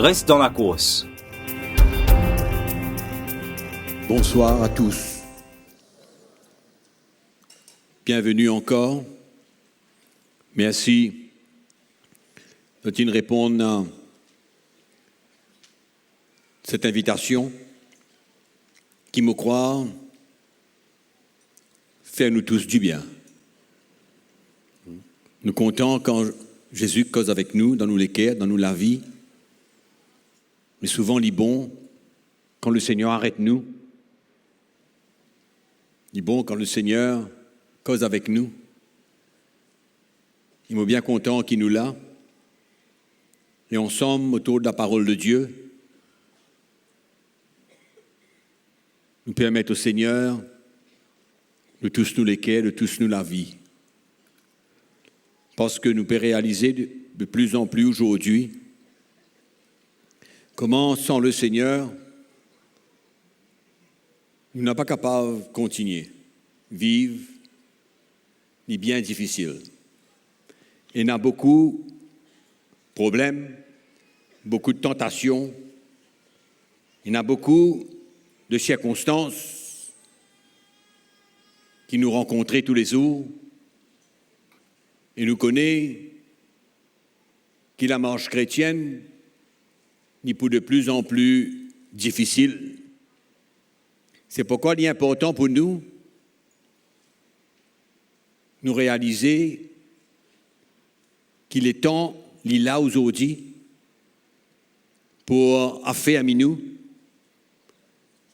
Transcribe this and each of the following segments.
reste dans la course. Bonsoir à tous. Bienvenue encore. Merci de répondre à cette invitation qui, me croit, fait à nous tous du bien. Nous comptons quand Jésus cause avec nous, dans nous les cœurs, dans nous la vie, mais souvent il est bon quand le Seigneur arrête nous. Il est bon quand le Seigneur cause avec nous. Il est bien content qu'il nous l'a. Et ensemble, autour de la parole de Dieu, nous permettre au Seigneur de tous nous les quais, de tous nous la vie. Parce que nous pouvons réaliser de plus en plus aujourd'hui comment, sans le Seigneur, nous n'sommes pas capables de continuer, vivre, ni bien difficile. Et il y a beaucoup de problèmes, beaucoup de tentations, il y a beaucoup de circonstances qui nous rencontrent tous les jours et nous connaissons que la marche chrétienne n'est pour de plus en plus difficile. C'est pourquoi il est important pour nous réaliser qu'il est temps, il est là aujourd'hui, pour affaire à nous,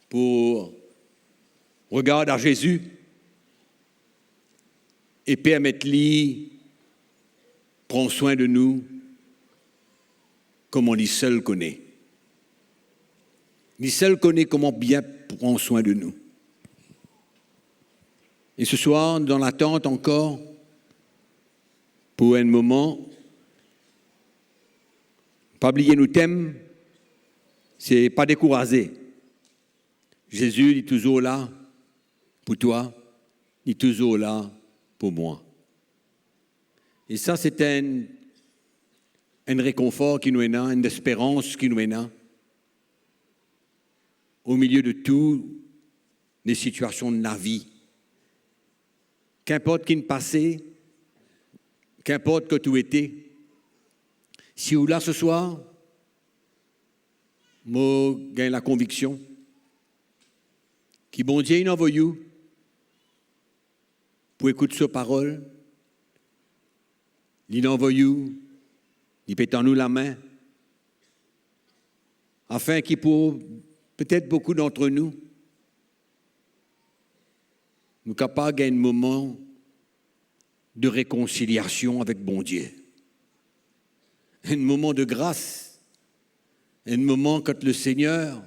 pour regarder à Jésus et permettre-lui prendre soin de nous comme on lui seul connaît. Lui seul connaît comment bien prendre soin de nous. Et ce soir, dans l'attente encore, pour un moment, pas oublier nos thèmes, c'est pas décourager. Jésus est toujours là pour toi, il est toujours là pour moi. Et ça, c'est un réconfort qui nous est là, une espérance qui nous est là, au milieu de toutes les situations de la vie. Qu'importe qui ne passait, qu'importe que tu étais, si ou là ce soir, moi, j'ai la conviction que bon Dieu il envoie pour écouter sa parole. Il envoie, il pétend nous la main, afin qu'il pour peut-être beaucoup d'entre nous, nous capables d'un moment de réconciliation avec bon Dieu. Un moment de grâce, un moment quand le Seigneur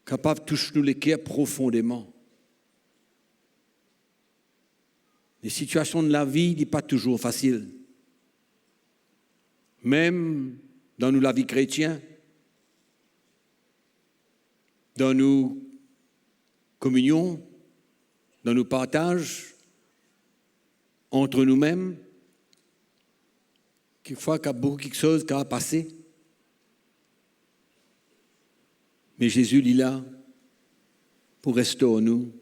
capable de toucher nous les cœurs profondément. Les situations de la vie n'est pas toujours facile. Même dans nous la vie chrétienne, dans nos communions, dans nos partages entre nous-mêmes, quelquefois qu'il y a beaucoup de choses qui ont passé. Mais Jésus est là pour restaurer nous,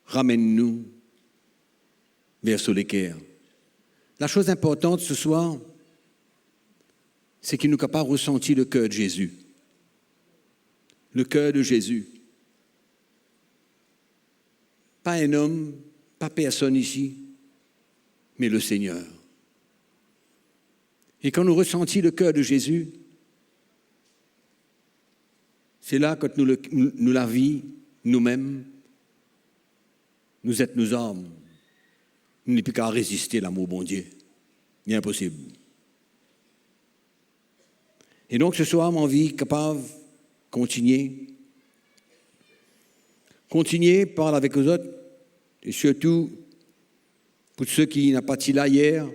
ramène-nous vers sur l'équerre. La chose importante ce soir, c'est qu'il nous est capable de ressentir le cœur de Jésus. Le cœur de Jésus. Pas un homme, pas personne ici, mais le Seigneur. Et quand nous ressentons le cœur de Jésus, c'est là que nous la vie, nous-mêmes, nous êtes nos âmes. Nous n'avons plus qu'à résister à l'amour bon Dieu. C'est impossible. Et donc ce soir, mon vie capable de continuer. Continuer, parler avec les autres, et surtout, pour ceux qui n'ont pas été là hier,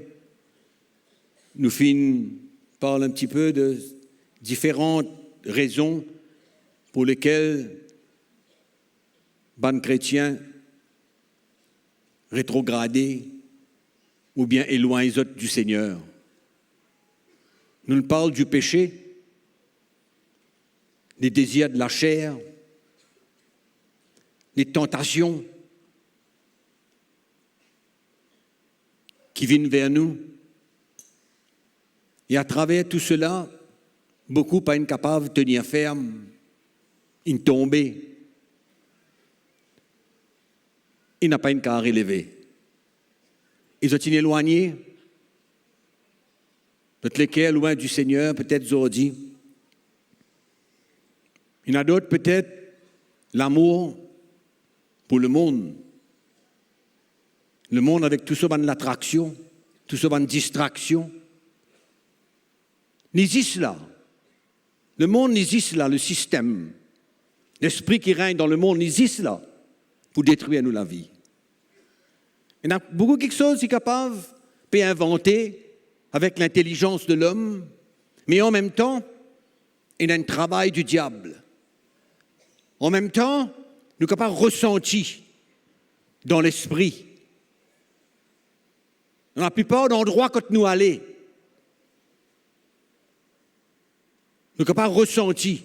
nous parlons un petit peu de différentes raisons pour lesquelles ban chrétiens rétrogradés ou bien éloignent les autres du Seigneur. nous parle du péché, des désirs de la chair, des tentations qui viennent vers nous. Et à travers tout cela, beaucoup pas incapables de tenir ferme, ils tombent. Ils n'ont pas une qu'à relever. Ils sont éloignés. D'autres lesquels, loin du Seigneur, peut-être aujourd'hui. Il y en a d'autres, peut-être, l'amour pour le monde. Le monde avec tout ça, de l'attraction, tout ça, de distraction. N'existe là. Le monde n'existe là, le système. L'esprit qui règne dans le monde n'existe là pour détruire nous la vie. Il y en a beaucoup quelque chose qui est capable de inventer avec l'intelligence de l'homme, mais en même temps, il y a un travail du diable. En même temps, nous sommes capables de ressentir dans l'esprit. Dans la plupart d'endroits quand nous allons, nous sommes capables de ressentir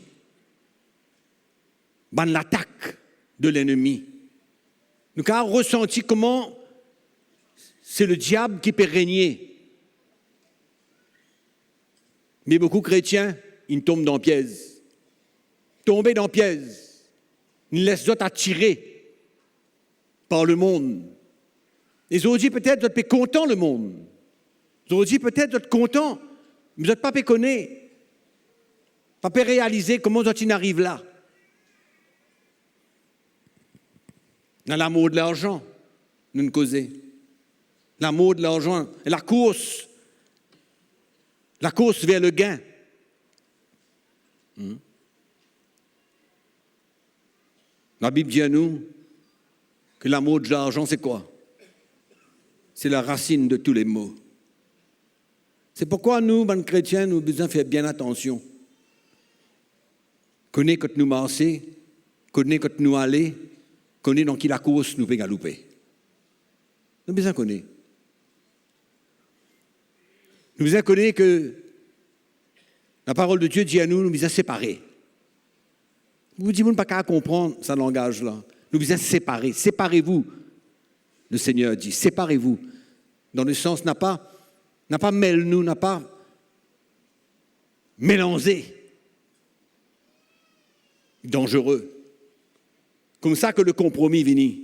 l'attaque de l'ennemi. Nous sommes capables de ressentir comment c'est le diable qui peut régner. Mais beaucoup de chrétiens, ils tombent dans le piège. Tomber dans le piège. Ils laissent d'autres attirer par le monde. Et aujourd'hui, peut-être, vous êtes contents le monde. Aujourd'hui, peut-être, vous êtes contents, mais vous n'êtes pas connaître. Pas réaliser comment vous arrivez là. Dans l'amour de l'argent, nous nous causons. L'amour de l'argent et la course vers le gain. La Bible dit à nous que l'amour de l'argent, c'est quoi? C'est la racine de tous les maux. C'est pourquoi nous, les chrétiens, nous devons faire bien attention. Connaître quand nous marchons, connaître quand nous allons, connaître dans qui la course nous peut galoper. Nous devons connaître. Nous devons connaître que la parole de Dieu dit à nous, nous devons séparer. Vous dites, vous n'avez pas qu'à comprendre ce langage-là. Nous devons séparer. Séparez-vous. Le Seigneur dit, séparez-vous. Dans le sens, n'a pas mêle-nous, n'a pas mélangé. Dangereux. Comme ça que le compromis vient.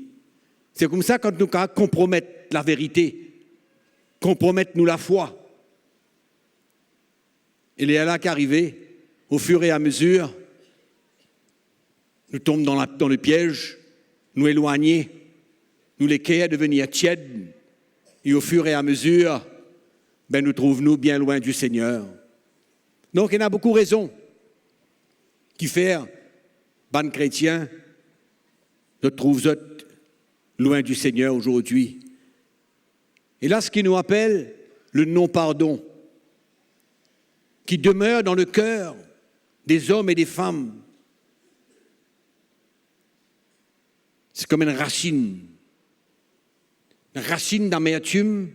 C'est comme ça quand nous compromettons la vérité, compromettons nous la foi. Il est là qu'arriver, au fur et à mesure, nous tombons dans le piège, nous éloigner, nous l'équerre devenir tièdes, et au fur et à mesure, nous trouvons-nous bien loin du Seigneur. Donc il y en a beaucoup de raisons qui font, ban chrétiens, nous trouvons loin du Seigneur aujourd'hui. Et là, ce qui nous appelle le non-pardon, qui demeure dans le cœur des hommes et des femmes. C'est comme une racine d'amertume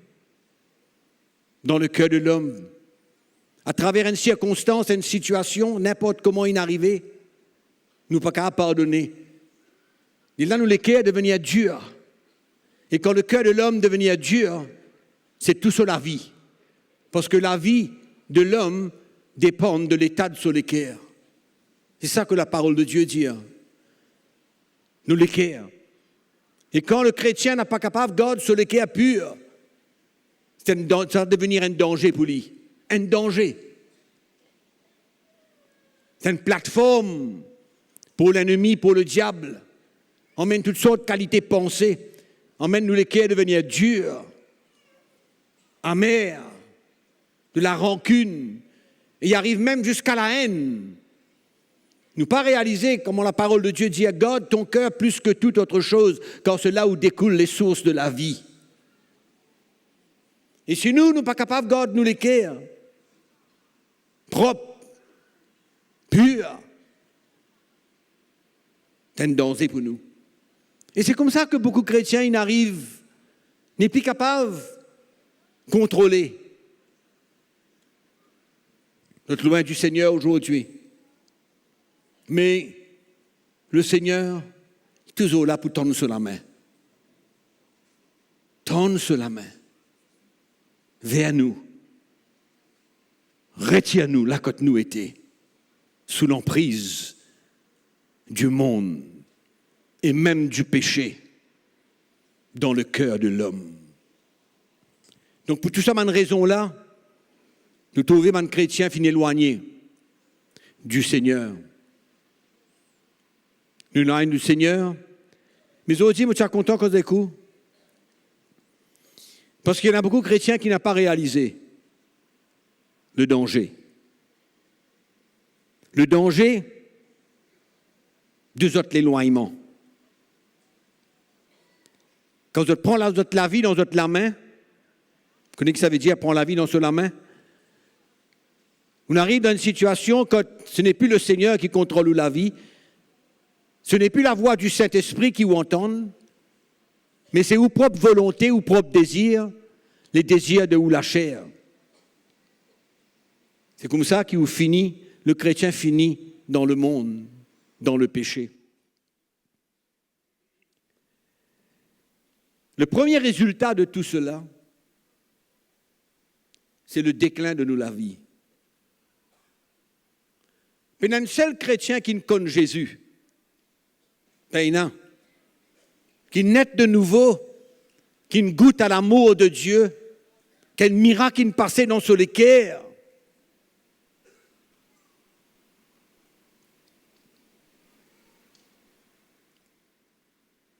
dans le cœur de l'homme. À travers une circonstance, une situation, n'importe comment il arrive, nous ne pouvons pas pardonner. Et là, nous les cœurs devenir durs. Et quand le cœur de l'homme devenir dur, c'est tout sur la vie. Parce que la vie de l'homme dépend de l'état de son équerre. C'est ça que la parole de Dieu dit. Nous l'équerre. Et quand le chrétien n'est pas capable de garder son équerre pur, ça va devenir un danger pour lui. Un danger. C'est une plateforme pour l'ennemi, pour le diable. Emmène toutes sortes de qualités pensées. Emmène nous l'équerre à devenir dur, amer, de la rancune. Et il arrive même jusqu'à la haine. Nous pas réaliser comment la parole de Dieu dit « Garde ton cœur plus que toute autre chose, car c'est là où découlent les sources de la vie. » Et si nous ne sommes pas capables de garder nous l'équerre, propre, pur, c'est un danger pour nous. Et c'est comme ça que beaucoup de chrétiens ils n'arrivent, n'est plus capables de contrôler. Nous sommes loin du Seigneur aujourd'hui. Mais le Seigneur est toujours là pour tendre sur la main. Tendre sur la main. Vers nous. Retire-nous là quand nous étions. Sous l'emprise du monde et même du péché dans le cœur de l'homme. Donc pour tout ça, une raison-là, nous trouvons un chrétien fin éloigné du Seigneur. Nous éloignons du Seigneur, mais aujourd'hui, je suis content qu'on écoute. Parce qu'il y en a beaucoup de chrétiens qui n'ont pas réalisé le danger. Le danger de l'éloignement. Quand vous prenez la vie dans la main, vous connaissez ce que ça veut dire, prendre la vie dans la main? On arrive dans une situation quand ce n'est plus le Seigneur qui contrôle la vie, ce n'est plus la voix du Saint-Esprit qui vous entend, mais c'est vos propres volontés, vos propres désirs, les désirs de ou la chair. C'est comme ça qu'il finit, le chrétien finit dans le monde, dans le péché. Le premier résultat de tout cela, c'est le déclin de la vie. Il y a un seul chrétien qui ne connaît Jésus. Il y en a. Qui naît de nouveau, qui ne goûte à l'amour de Dieu, quel miracle qui ne passait dans son cœur.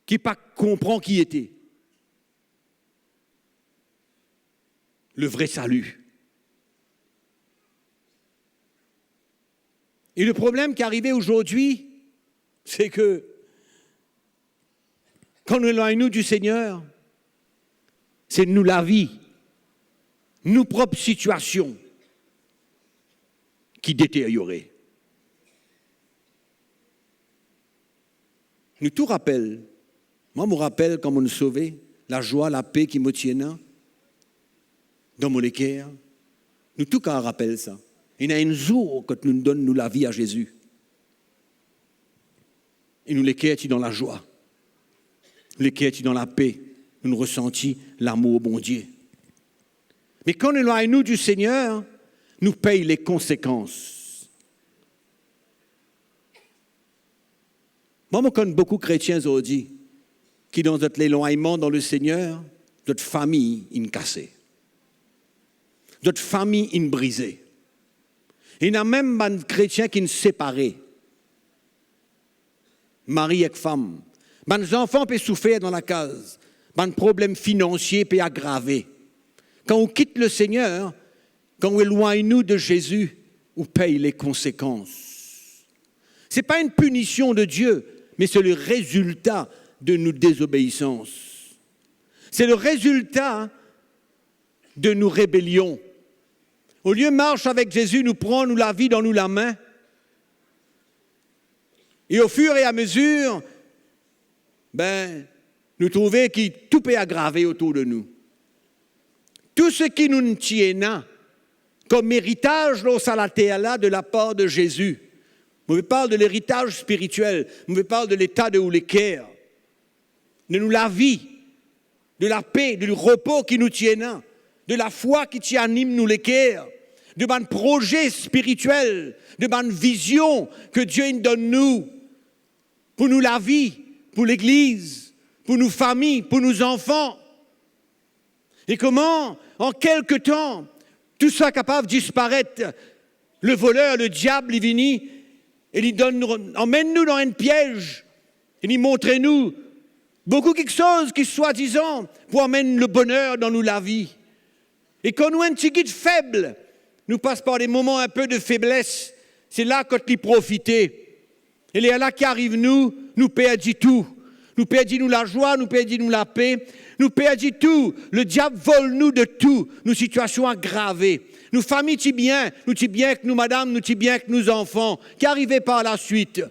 Qui pas comprend qui était. Le vrai salut. Et le problème qui est arrivé aujourd'hui, c'est que quand nous éloignons du Seigneur, c'est nous la vie, nos propres situations qui détérioraient. Nous tout rappelle. Moi, je me rappelle quand on nous sauvait, la joie, la paix qui me tiennent dans mon cœur. Nous tout quand on rappelle ça. Il y a un jour quand nous donnons la vie à Jésus. Et nous les cœurs dans la joie. Les cœurs dans la paix. Nous ressentons l'amour au bon Dieu. Mais quand nous éloignons du Seigneur, nous payons les conséquences. Moi, je connais beaucoup de chrétiens aujourd'hui qui, dans notre éloignement dans le Seigneur, notre famille est cassée. Notre famille est brisée. Il y a même des chrétiens qui sont séparés. Mari et femme. Les enfants peuvent souffrir dans la case. Les problèmes financiers peuvent aggraver. Quand on quitte le Seigneur, quand on éloigne-nous de Jésus, on paye les conséquences. Ce n'est pas une punition de Dieu, mais c'est le résultat de nos désobéissances. C'est le résultat de nos rébellions. Au lieu de marcher avec Jésus, nous prenons la vie dans nous la main. Et au fur et à mesure, nous trouvons que tout peut aggraver autour de nous. Tout ce qui nous tient comme héritage de la part de Jésus. Je me parle de l'héritage spirituel. Je me parle de l'état de l'équerre. De nous la vie, de la paix, du repos qui nous tient, de la foi qui anime nous l'équerre, de mon projet spirituel, de mon vision que Dieu nous donne nous, pour nous la vie, pour l'Église, pour nos familles, pour nos enfants. Et comment, en quelque temps, tout ça est capable de disparaître. Le voleur, le diable, il vient et il emmène-nous dans un piège. Il nous montre-nous beaucoup quelque chose qui, soi-disant, pour amener le bonheur dans nous la vie. Et quand nous, un petit guide faible, nous passe par des moments un peu de faiblesse, c'est là qu'on y profiter. Et là qui arrive nous perdons tout. Nous perdons la joie, nous perdons la paix, nous perdons tout. Le diable vole nous de tout, nos situations aggravées. Nos familles sont bien, nous sommes bien avec nous, madame, nous sommes bien avec nos enfants. Qui arrivait par la suite?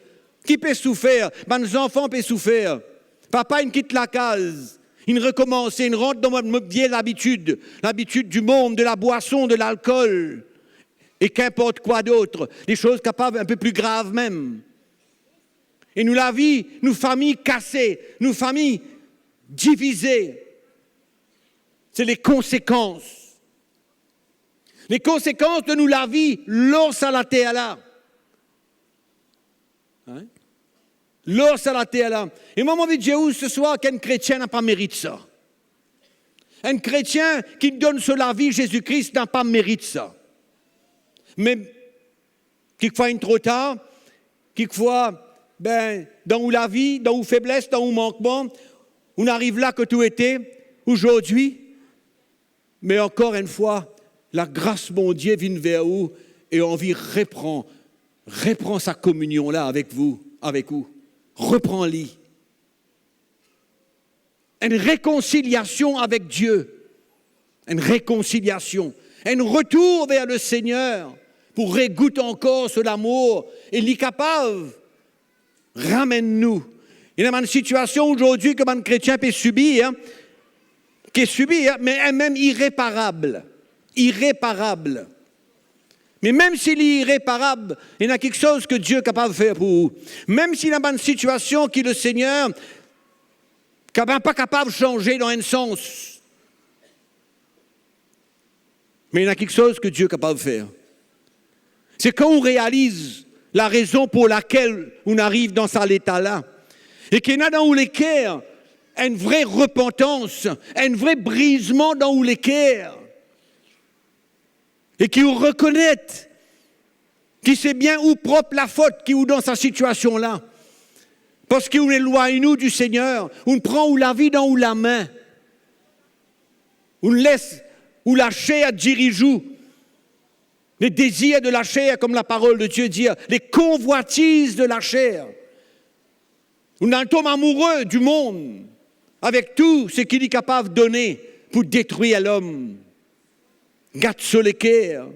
Qui peut souffrir? Nos enfants peuvent souffrir. Papa, il quitte la case. Il recommence, il rentre dans notre vieille habitude du monde, de la boisson, de l'alcool. Et qu'importe quoi d'autre, des choses capables un peu plus graves même. Et nous la vie, nous familles cassées, nous familles divisées. C'est les conséquences. Les conséquences de nous la vie, l'os à la terre là. Hein? L'os à la terre là. Et moi, mon Dieu, ce soir, qu'un chrétien n'a pas mérite ça. Un chrétien qui donne sur la vie, Jésus-Christ, n'a pas mérite ça. Mais, quelquefois, il est trop tard, quelquefois, dans où la vie, dans où faiblesse, dans où manquement, on arrive là que tout était, aujourd'hui, mais encore une fois, la grâce, mon Dieu, vient vers vous et on vit reprend sa communion là avec vous, reprends-l'y. Une réconciliation avec Dieu, une réconciliation, un retour vers le Seigneur pour régoûter encore sur l'amour et l'incapable. Ramène-nous. Il y a une situation aujourd'hui que un chrétien peut subir, qui est subie, mais elle-même irréparable. Irréparable. Mais même s'il est irréparable, il y a quelque chose que Dieu est capable de faire pour vous. Même s'il y a une situation qui le Seigneur n'est pas capable de changer dans un sens. Mais il y a quelque chose que Dieu est capable de faire. C'est quand on réalise la raison pour laquelle on arrive dans cet état-là. Et qu'il y en a dans les cœurs une vraie repentance, un vrai brisement dans les cœurs. Et qui vous reconnaît, qui sait bien où propre la faute qui est dans sa situation-là. Parce qu'on éloigne nous du Seigneur, on prend ou la vie dans ou la main. On laisse ou la chair dirige où. Les désirs de la chair, comme la parole de Dieu dit, les convoitises de la chair. On a un homme amoureux du monde, avec tout ce qu'il est capable de donner pour détruire l'homme. Garde sur les cœurs.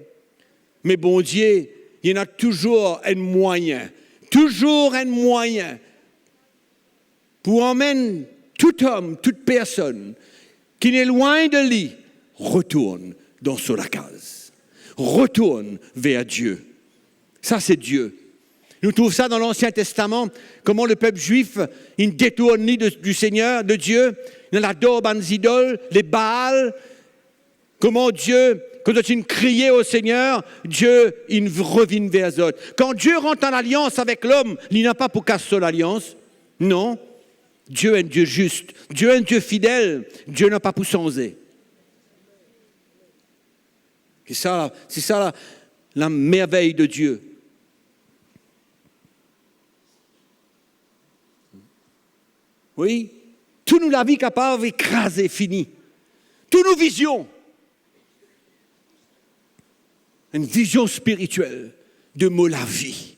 Mais bon Dieu, il y en a toujours un moyen pour emmener tout homme, toute personne qui n'est loin de lui, retourne dans la case. Retourne vers Dieu. Ça, c'est Dieu. Nous trouvons ça dans l'Ancien Testament, comment le peuple juif, il détourne du Seigneur, de Dieu, il adore les idoles, les Baals. Comment Dieu, quand il criait au Seigneur, Dieu, il revient vers eux. Quand Dieu rentre en alliance avec l'homme, il n'a pas pour casser l'alliance. Non. Dieu est un Dieu juste. Dieu est un Dieu fidèle. Dieu n'a pas pour changer. C'est ça la merveille de Dieu. Oui, tout nous la vie capable d'écraser, fini. Toutes nos visions. Une vision spirituelle de mot la vie.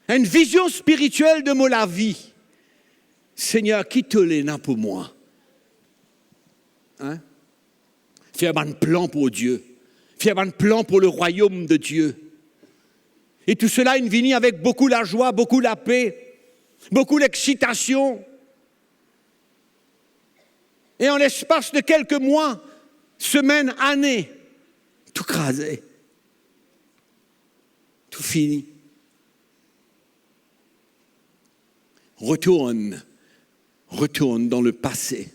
Une vision spirituelle de mot la vie. Seigneur, qui te l'est pour moi? Hein? Faire un plan pour Dieu. Faire un plan pour le royaume de Dieu. Et tout cela, il vient avec beaucoup la joie, beaucoup la paix, beaucoup l'excitation. Et en l'espace de quelques mois, semaines, années, tout crasé. Tout fini. Retourne dans le passé.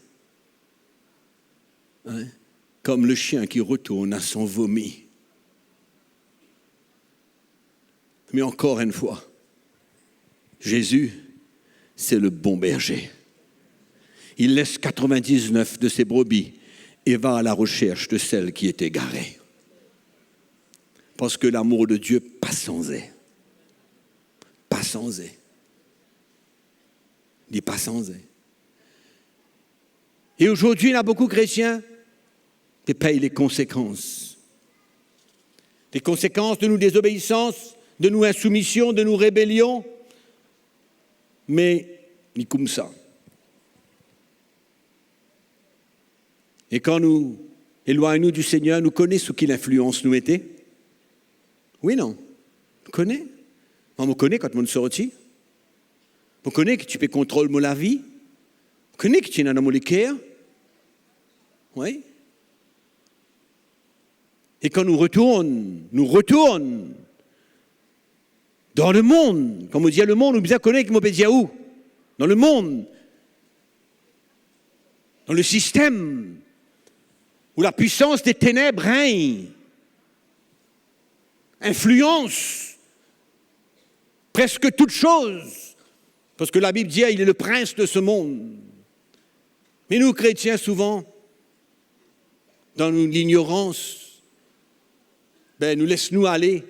Hein? Comme le chien qui retourne à son vomi. Mais encore une fois, Jésus, c'est le bon berger. Il laisse 99 de ses brebis et va à la recherche de celle qui est égarée. Parce que l'amour de Dieu passe sans elle. Pas sans elle. Il dit pas sans elle. Et aujourd'hui, il y a beaucoup de chrétiens qui payent les conséquences. Les conséquences de nos désobéissances, de nos insoumissions, de nos rébellions. Mais, ni comme ça. Et quand nous éloignons du Seigneur, nous connaissons qui l'influence nous était. Oui, non. Nous connaissons. On me connaît quand on sortit. On connaît que tu peux contrôler la vie. On connaît que tu es dans mon cœur. Oui. Et quand nous retournons dans le monde, comme on dit le monde, nous bien connaître que dit où? Dans le monde, dans le système où la puissance des ténèbres règne, influence presque toute chose, parce que la Bible dit il est le prince de ce monde. Mais nous, chrétiens, souvent, dans l'ignorance, nous laissons-nous aller,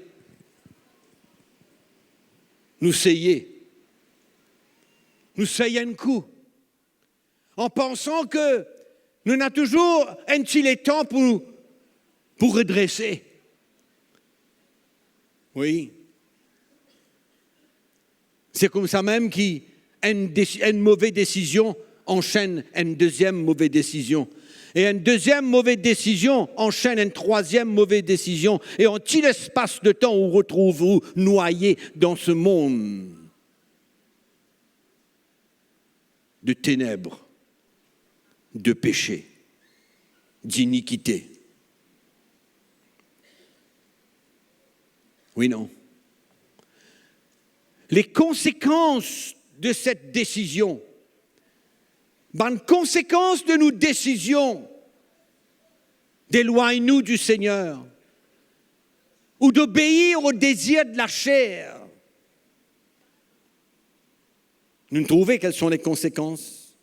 nous sailler un coup, en pensant que nous avons toujours un petit temps pour redresser. Oui. C'est comme ça même qu'une mauvaise décision enchaîne une deuxième mauvaise décision. Et une deuxième mauvaise décision enchaîne une troisième mauvaise décision. Et en petit espace de temps, vous retrouvez-vous noyé dans ce monde de ténèbres, de péché, d'iniquité. Oui, non. Les conséquences de cette décision, bonne conséquence de nos décisions d'éloigner-nous du Seigneur ou d'obéir aux désirs de la chair. Nous trouvons quelles sont les conséquences.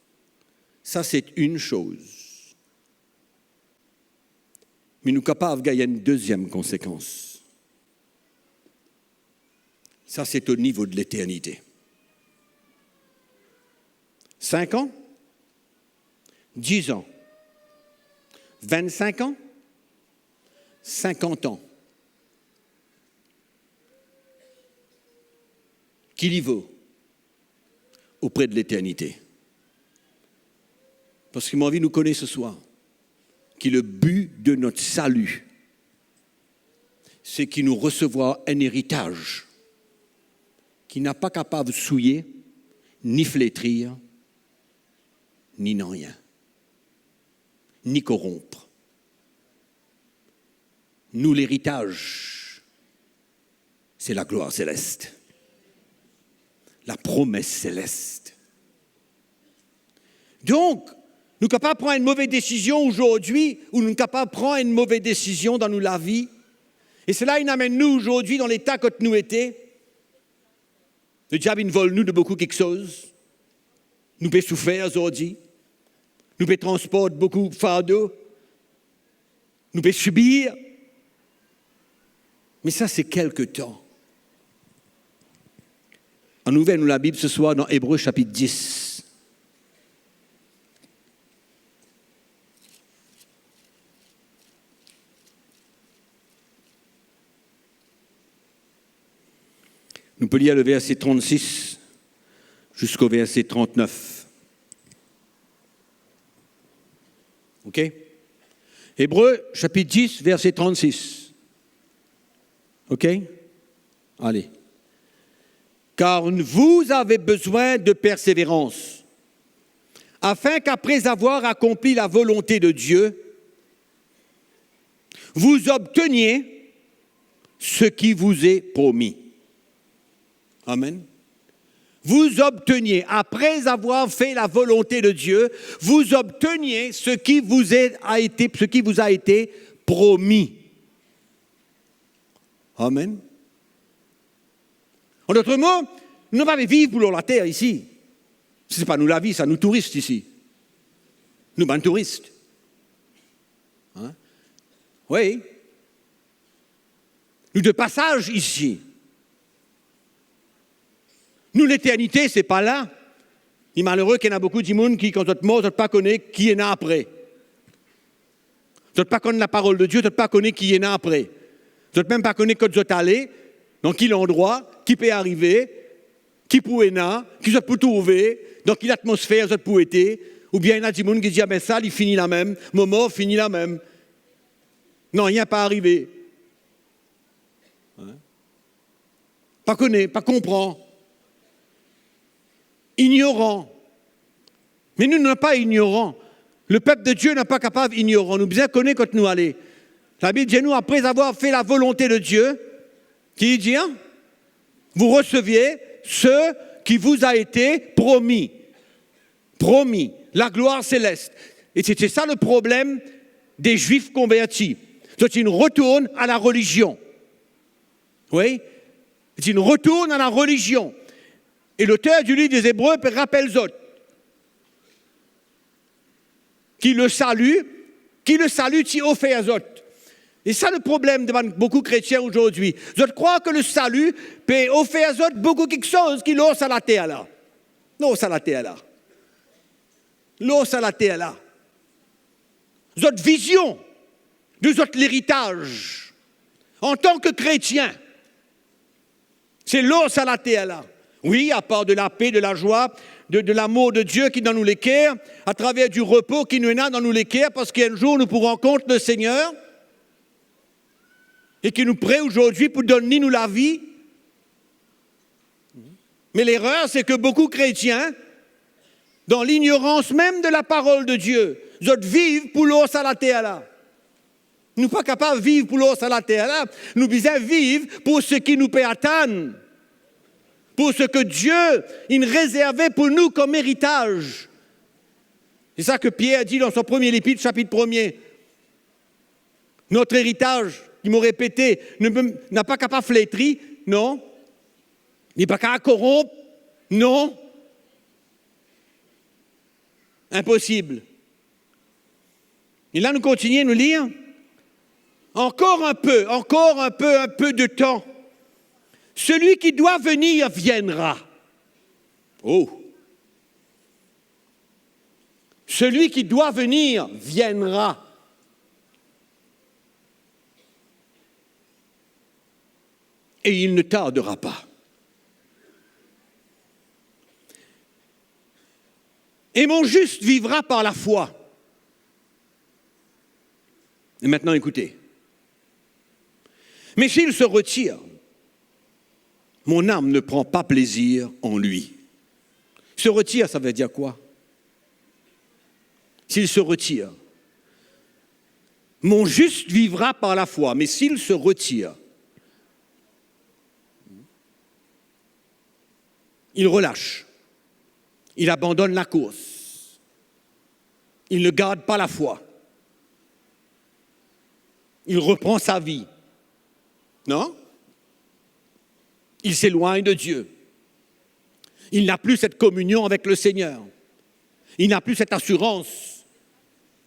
Ça, c'est une chose. Mais nous sommes capables de gagner une deuxième conséquence. Ça, c'est au niveau de l'éternité. 5 ans, 10 ans, 25 ans, 50 ans. Qu'il y vaut auprès de l'éternité. Parce que mon envie nous connaît ce soir, que le but de notre salut, c'est qu'il nous recevra un héritage qui n'a pas capable de souiller, ni flétrir, ni non rien, ni corrompre. Nous, l'héritage, c'est la gloire céleste, la promesse céleste. Donc, nous sommes capables de prendre une mauvaise décision aujourd'hui, ou nous sommes capables de prendre une mauvaise décision dans la vie. Et cela, il amène nous aujourd'hui dans l'état que nous étions. Le diable, il vole nous de beaucoup quelque chose. Nous pouvons souffrir aujourd'hui. Nous pouvons transporter beaucoup de fardeaux. Nous pouvons subir. Mais ça, c'est quelque temps. On ouvre nous la Bible ce soir dans Hébreux chapitre 10. Nous pouvons lire le verset 36 jusqu'au verset 39. OK? Hébreux, chapitre 10, verset 36. OK? Allez. Car vous avez besoin de persévérance, afin qu'après avoir accompli la volonté de Dieu, vous obteniez ce qui vous est promis. Amen. Vous obteniez, après avoir fait la volonté de Dieu, vous obteniez ce qui vous a été promis. Amen. En d'autres mots, nous ne pouvons pas vivre pour la terre ici. Ce n'est pas nous la vie, ça nous touristes ici. Nous, ben touristes. Hein? Oui. Nous de passage ici. Nous, l'éternité, ce n'est pas là. Il est malheureux qu'il y en a beaucoup de monde qui, quand tu es mort, tu ne pas connaît qui est là après. Tu ne pas connaître la parole de Dieu, tu ne pas connaître qui est là après. Tu ne même pas connaître quand tu es allé, dans quel endroit, qui peut arriver, qui peut être là, qui peut trouver, dans quelle atmosphère tu peut être. Ou bien il y a des gens qui disent, ah ben ça, il finit la même, mon mort finit la même. Non, rien n'est pas arrivé. Hein? Pas connaît, pas comprend. Ignorant. Mais nous ne sommes pas ignorants. Le peuple de Dieu n'est pas capable d'ignorant. Nous bien connaître quand nous allons. La Bible dit, nous, après avoir fait la volonté de Dieu, qui dit, hein, vous receviez ce qui vous a été promis. Promis, la gloire céleste. Et c'était ça le problème des Juifs convertis. C'est une retourne à la religion. Oui, c'est une retourne à la religion. Et l'auteur du livre des Hébreux rappelle autres. Qui le salue, qui au fait à autres. Et ça le problème de beaucoup de chrétiens aujourd'hui. Je crois que le salut peut offrir à autres beaucoup quelque chose qui l'ose à la terre là. L'ose à la terre là. L'os à la terre là. Votre vision de votre héritage en tant que chrétien, c'est l'os à la terre là. Oui, à part de la paix, de la joie, de l'amour de Dieu qui dans nous l'équerre, à travers du repos qui nous est dans nous l'équerre, parce qu'un jour nous pourrons rencontrer le Seigneur et qui nous prête aujourd'hui pour donner nous la vie. Mais l'erreur, c'est que beaucoup de chrétiens, dans l'ignorance même de la parole de Dieu, ils vivent pour l'os à la terre là. Nous ne sommes pas capables de vivre pour l'os à la terre là. Nous devons vivre pour ce qui nous peut atteindre. Pour ce que Dieu il réservait pour nous comme héritage. C'est ça que Pierre dit dans son premier épître, chapitre 1er. Notre héritage, il m'a répété, n'a pas capable de flétrir, non. Il n'est pas capable de corrompre, non. Impossible. Et là, nous continuons à nous lire. Encore un peu de temps. Celui qui doit venir viendra. Oh! Celui qui doit venir viendra. Et il ne tardera pas. Et mon juste vivra par la foi. Et maintenant, écoutez. Mais s'il se retire, mon âme ne prend pas plaisir en lui. Se retire, ça veut dire quoi? S'il se retire, mon juste vivra par la foi, mais s'il se retire, il relâche, il abandonne la course, il ne garde pas la foi, il reprend sa vie, non? Il s'éloigne de Dieu. Il n'a plus cette communion avec le Seigneur. Il n'a plus cette assurance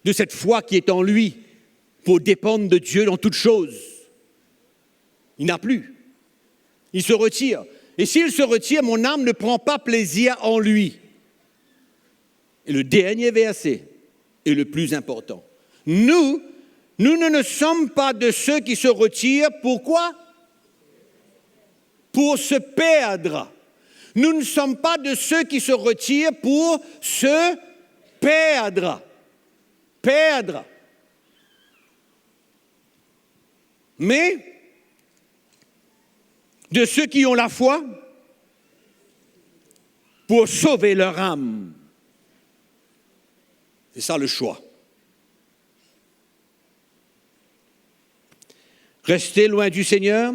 de cette foi qui est en lui pour dépendre de Dieu dans toutes choses. Il n'a plus. Il se retire. Et s'il se retire, mon âme ne prend pas plaisir en lui. Et le dernier verset est le plus important. Nous ne sommes pas de ceux qui se retirent. Pourquoi? Pour se perdre. Nous ne sommes pas de ceux qui se retirent pour se perdre. Perdre. Mais de ceux qui ont la foi pour sauver leur âme. C'est ça le choix. Rester loin du Seigneur,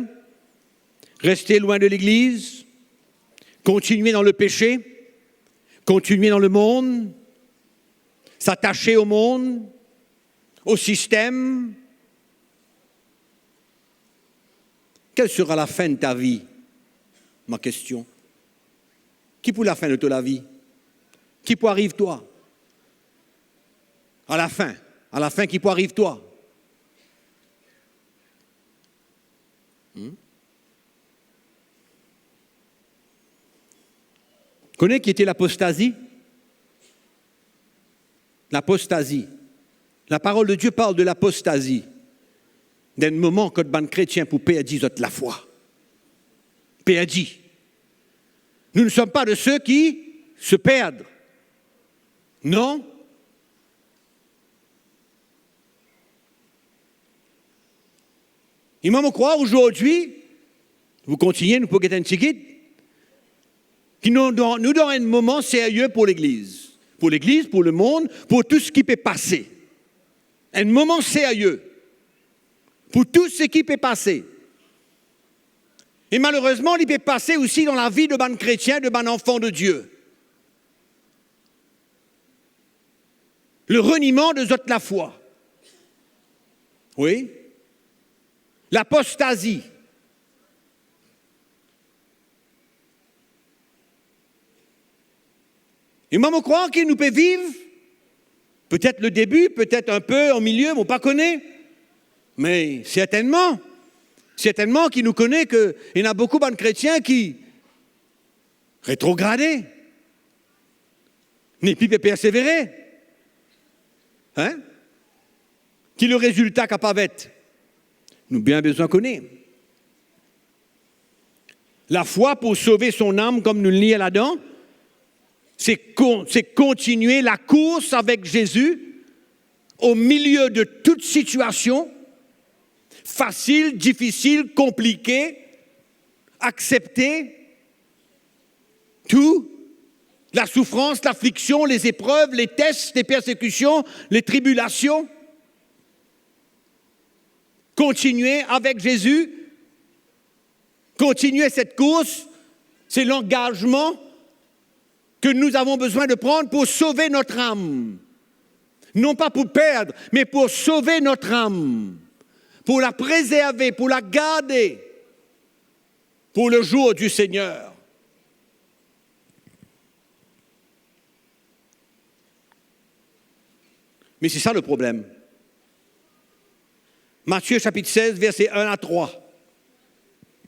rester loin de l'Église, continuer dans le péché, continuer dans le monde, s'attacher au monde, au système. Quelle sera la fin de ta vie? Ma question. Qui pour la fin de ta vie? Qui pour arrive toi? À la fin, qui pour arrive toi? Connais qui était l'apostasie? L'apostasie. La parole de Dieu parle de l'apostasie. D'un moment que les chrétiens pour perdre la foi. Perdre. Nous ne sommes pas de ceux qui se perdent. Non. Il m'a croire aujourd'hui, vous continuez, nous pouvons être un petit guide, qui nous donne un moment sérieux pour l'Église. Pour l'Église, pour le monde, pour tout ce qui peut passer. Un moment sérieux. pour tout ce qui peut passer. Et malheureusement, il peut passer aussi dans la vie de ban chrétiens, de ban enfants de Dieu. Le reniement de la foi. Oui. L'apostasie. Et moi, je crois qu'il nous peut vivre, peut-être le début, peut-être un peu au milieu, on ne pas connaît, mais certainement qu'il nous connaît qu'il y en a beaucoup de chrétiens qui rétrogradent, n'est plus persévérer. Hein? Qui le résultat capable d'être? Nous bien besoin connaître. La foi pour sauver son âme, comme nous le lisons là-dedans, c'est continuer la course avec Jésus au milieu de toute situation, facile, difficile, compliquée, accepter tout, la souffrance, l'affliction, les épreuves, les tests, les persécutions, les tribulations. Continuer avec Jésus, continuer cette course, c'est l'engagement que nous avons besoin de prendre pour sauver notre âme. Non pas pour perdre, mais pour sauver notre âme, pour la préserver, pour la garder, pour le jour du Seigneur. Mais c'est ça le problème. Matthieu chapitre 16, versets 1 à 3.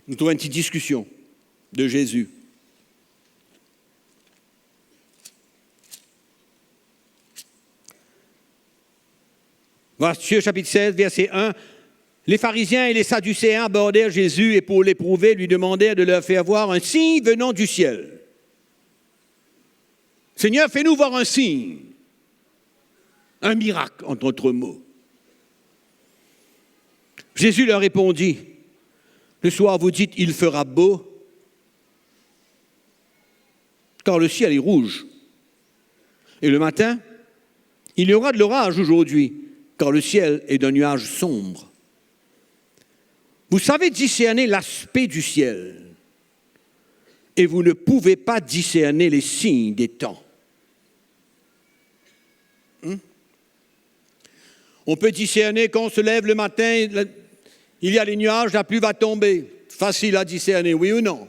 Nous trouvons une petite discussion de Jésus. Matthieu chapitre 16, verset 1. Les pharisiens et les sadducéens abordèrent Jésus et pour l'éprouver, lui demandèrent de leur faire voir un signe venant du ciel. Seigneur, fais-nous voir un signe. Un miracle, entre autres mots. Jésus leur répondit, le soir vous dites, il fera beau, car le ciel est rouge. Et le matin, il y aura de l'orage aujourd'hui, car le ciel est d'un nuage sombre. Vous savez discerner l'aspect du ciel, et vous ne pouvez pas discerner les signes des temps. On peut discerner quand on se lève le matin, il y a les nuages, la pluie va tomber. Facile à discerner, oui ou non?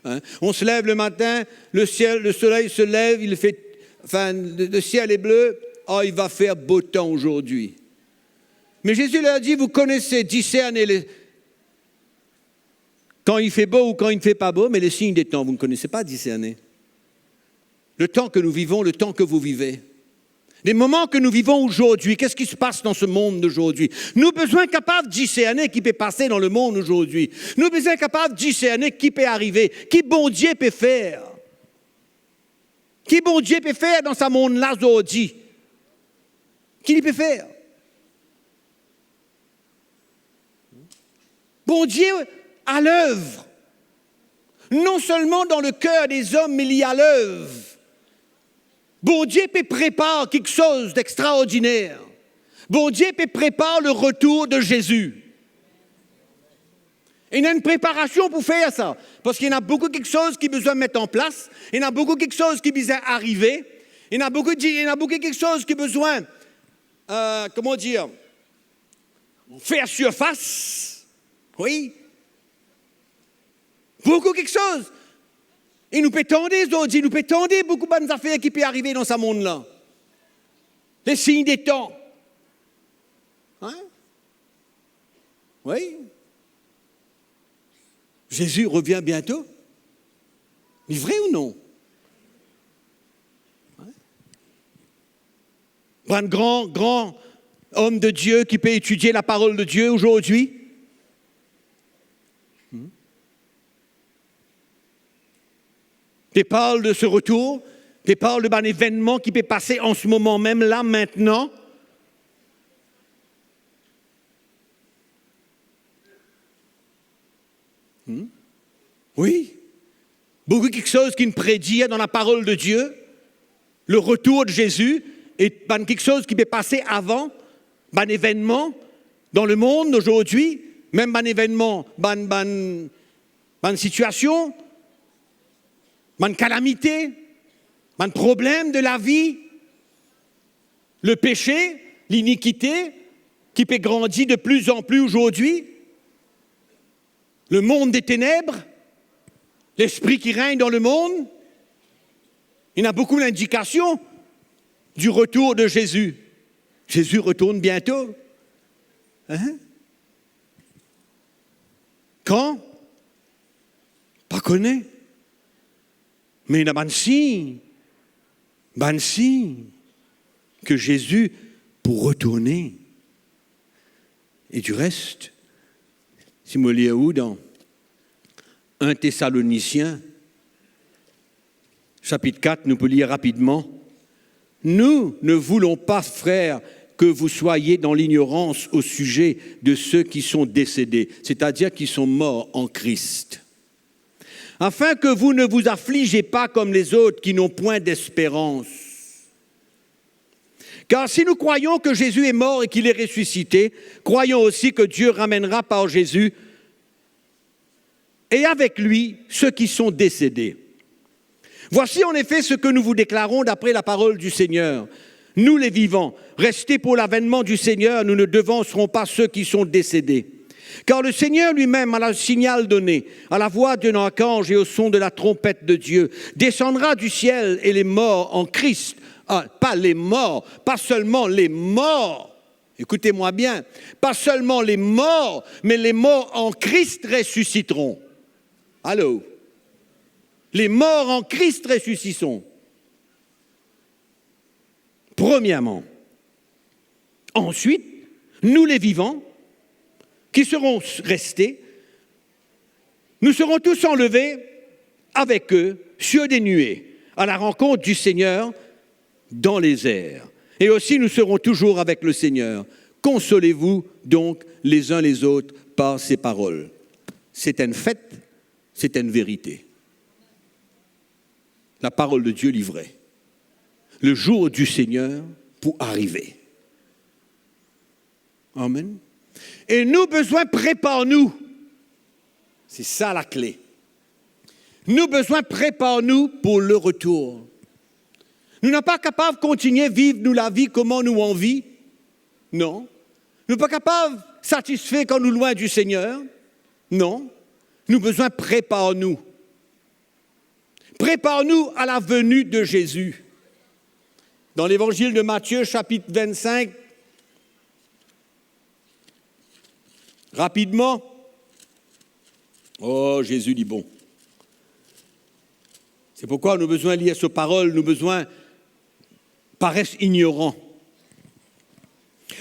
Hein? On se lève le matin, le soleil se lève, le ciel est bleu, il va faire beau temps aujourd'hui. Mais Jésus leur dit, vous connaissez, discernez quand il fait beau ou quand il ne fait pas beau, mais les signes des temps, vous ne connaissez pas discerner. Le temps que nous vivons, le temps que vous vivez. Les moments que nous vivons aujourd'hui, qu'est-ce qui se passe dans ce monde d'aujourd'hui? Nous avons besoin capables de discerner qui peut passer dans le monde aujourd'hui. Nous avons besoin capables de discerner qui peut arriver, qui bon Dieu peut faire. Qui bon Dieu peut faire dans ce monde-là aujourd'hui? Qui il peut faire? Bon Dieu à l'œuvre. Non seulement dans le cœur des hommes, mais il y a l'œuvre. Bon Dieu peut préparer quelque chose d'extraordinaire. Bon Dieu peut préparer le retour de Jésus. Il y a une préparation pour faire ça. Parce qu'il y en a beaucoup quelque chose qui a besoin de mettre en place. Il y en a beaucoup quelque chose qui a besoin d'arriver. Il y en a beaucoup quelque chose qui a besoin, faire surface. Oui. Beaucoup quelque chose. Et nous pétons des autres, nous pétons beaucoup de bonnes affaires qui peuvent arriver dans ce monde-là. Les signes des temps. Hein? Oui. Jésus revient bientôt. Mais vrai ou non? Hein? Un grand homme de Dieu qui peut étudier la parole de Dieu aujourd'hui. Tu parles de ce retour, tu parles d'un événement qui peut passer en ce moment même, là, maintenant. Oui. Beaucoup quelque chose qui nous prédit dans la parole de Dieu, le retour de Jésus, et quelque chose qui peut passer avant, un événement, dans le monde aujourd'hui, même un événement, une situation, une calamité, un problème de la vie, le péché, l'iniquité, qui peut grandir de plus en plus aujourd'hui, le monde des ténèbres, l'esprit qui règne dans le monde. Il y a beaucoup d'indications du retour de Jésus. Jésus retourne bientôt. Hein? Quand? Pas connu. Mais il y a un signe que Jésus pour retourner. Et du reste, si vous lisez où dans 1 Thessaloniciens, chapitre 4, nous pouvons lire rapidement. Nous ne voulons pas, frères, que vous soyez dans l'ignorance au sujet de ceux qui sont décédés, c'est-à-dire qui sont morts en Christ, afin que vous ne vous affligez pas comme les autres qui n'ont point d'espérance. Car si nous croyons que Jésus est mort et qu'il est ressuscité, croyons aussi que Dieu ramènera par Jésus et avec lui ceux qui sont décédés. Voici en effet ce que nous vous déclarons d'après la parole du Seigneur. Nous les vivants, restés pour l'avènement du Seigneur, nous ne devancerons pas ceux qui sont décédés. Car le Seigneur lui-même, à la signal donné, à la voix d'un archange et au son de la trompette de Dieu, descendra du ciel et les morts en Christ, pas les morts, pas seulement les morts, écoutez-moi bien, pas seulement les morts, mais les morts en Christ ressusciteront. Allô? Les morts en Christ ressusciteront. Premièrement. Ensuite, nous les vivants, qui seront restés, nous serons tous enlevés avec eux sur des nuées, à la rencontre du Seigneur dans les airs. Et aussi nous serons toujours avec le Seigneur. Consolez-vous donc les uns les autres par ces paroles. C'est un fait, c'est une vérité. La parole de Dieu livrée. Le jour du Seigneur pour arriver. Amen. Et nous, besoin, prépare-nous. C'est ça la clé. Nous, besoin, prépare-nous pour le retour. Nous n'sommes pas capables de continuer à vivre nous la vie comment nous en vit. Non. Nous ne sommes pas capables de satisfaire quand nous loin du Seigneur. Non. Nous, besoin, prépare-nous. Prépare-nous à la venue de Jésus. Dans l'évangile de Matthieu, chapitre 25, rapidement, oh, Jésus dit bon. C'est pourquoi nous avons besoin de lire ces paroles, nous avons besoin paraissent ignorants.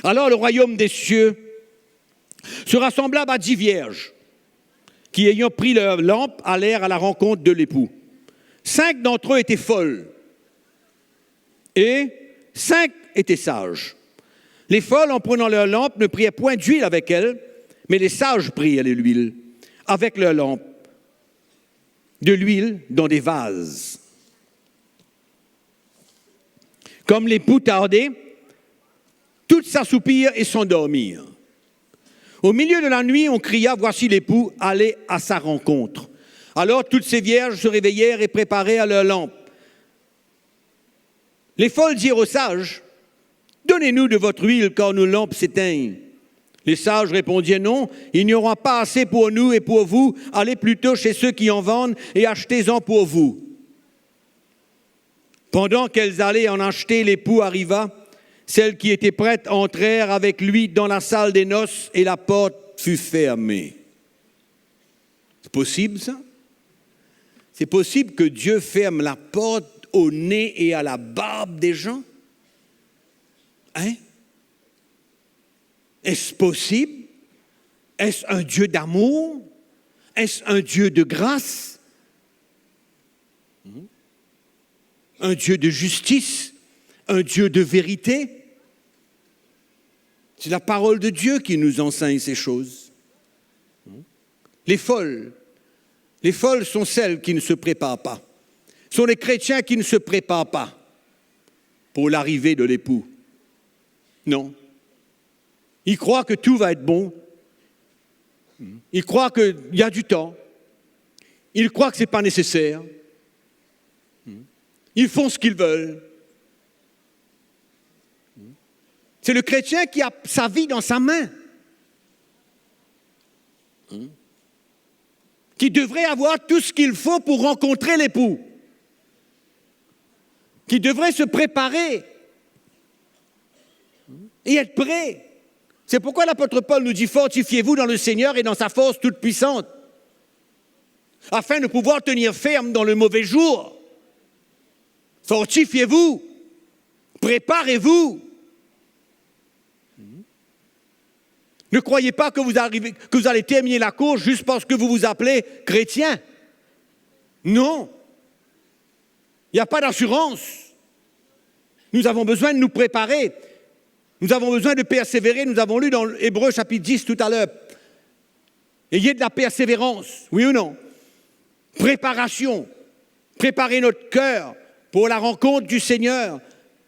Alors le royaume des cieux sera semblable à 10 vierges qui, ayant pris leur lampe, allèrent à la rencontre de l'époux. 5 d'entre eux étaient folles et 5 étaient sages. Les folles, en prenant leur lampe, ne priaient point d'huile avec elles, mais les sages priaient de l'huile avec leur lampe, de l'huile dans des vases. Comme l'époux tardait, toutes s'assoupirent et s'endormirent. Au milieu de la nuit, on cria, voici l'époux, allez à sa rencontre. Alors toutes ces vierges se réveillèrent et préparèrent leurs lampes. Les folles dirent aux sages, donnez-nous de votre huile, car nos lampes s'éteignent. Les sages répondirent, non, il n'y aura pas assez pour nous et pour vous, allez plutôt chez ceux qui en vendent et achetez-en pour vous. Pendant qu'elles allaient en acheter, l'époux arriva. Celles qui étaient prêtes entrèrent avec lui dans la salle des noces et la porte fut fermée. C'est possible, ça? C'est possible que Dieu ferme la porte au nez et à la barbe des gens? Hein? Est-ce possible? Est-ce un Dieu d'amour? Est-ce un Dieu de grâce? Un Dieu de justice? Un Dieu de vérité? C'est la parole de Dieu qui nous enseigne ces choses. Les folles sont celles qui ne se préparent pas. Ce sont les chrétiens qui ne se préparent pas pour l'arrivée de l'époux. Non. Ils croient que tout va être bon. Ils croient qu'il y a du temps. Ils croient que ce n'est pas nécessaire. Ils font ce qu'ils veulent. C'est le chrétien qui a sa vie dans sa main. Qui devrait avoir tout ce qu'il faut pour rencontrer l'époux. Qui devrait se préparer et être prêt. C'est pourquoi l'apôtre Paul nous dit « Fortifiez-vous dans le Seigneur et dans sa force toute puissante, afin de pouvoir tenir ferme dans le mauvais jour. Fortifiez-vous, préparez-vous. » Ne croyez pas que vous allez terminer la course juste parce que vous vous appelez chrétien. Non. Il n'y a pas d'assurance. Nous avons besoin de nous préparer. Nous avons besoin de persévérer. Nous avons lu dans Hébreux chapitre 10 tout à l'heure. Ayez de la persévérance, oui ou non? Préparation. Préparer notre cœur pour la rencontre du Seigneur.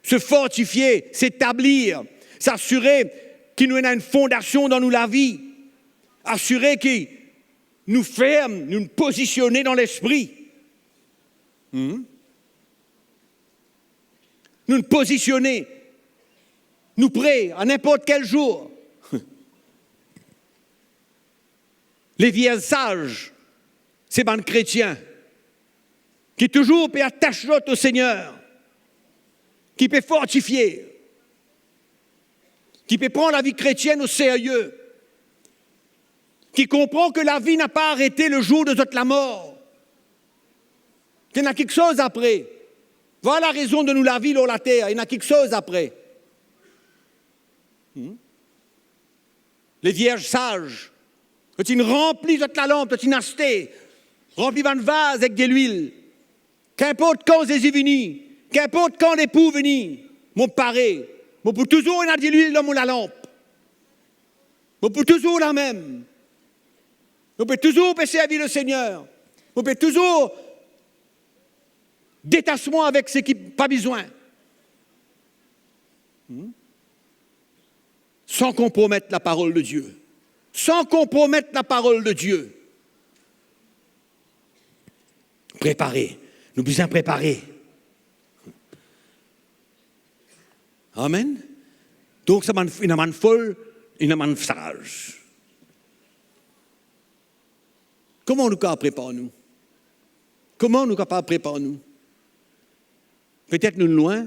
Se fortifier, s'établir, s'assurer qu'il nous a une fondation dans nous la vie. Assurer qu'il nous ferme, nous positionner dans l'esprit. Nous nous positionner, nous prêts à n'importe quel jour. Les vieilles sages, c'est ban chrétiens qui toujours peut attacher au Seigneur, qui peut fortifier, qui peut prendre la vie chrétienne au sérieux, qui comprend que la vie n'a pas arrêté le jour de la mort, qu'il y en a quelque chose après. Voilà la raison de nous la vie sur la terre, il y en a quelque chose après. Les vierges sages, quand ils remplissent la lampe, quand ils achetent, remplissent un vase avec de l'huile, qu'importe quand Jésus venu, qu'importe quand l'époux venu, mon paré, mon pour toujours il y a de l'huile dans la lampe. Mon pour toujours la même. On peut toujours servir le Seigneur. On peut toujours détachement avec ce qui n'a pas besoin. Sans compromettre la parole de Dieu. Sans compromettre la parole de Dieu. Préparer. Nous besoin préparer. Amen. Donc, ça m'a une manne folle, une manne sage. Comment nous préparons-nous? Comment nous préparons-nous? Peut-être nous loin,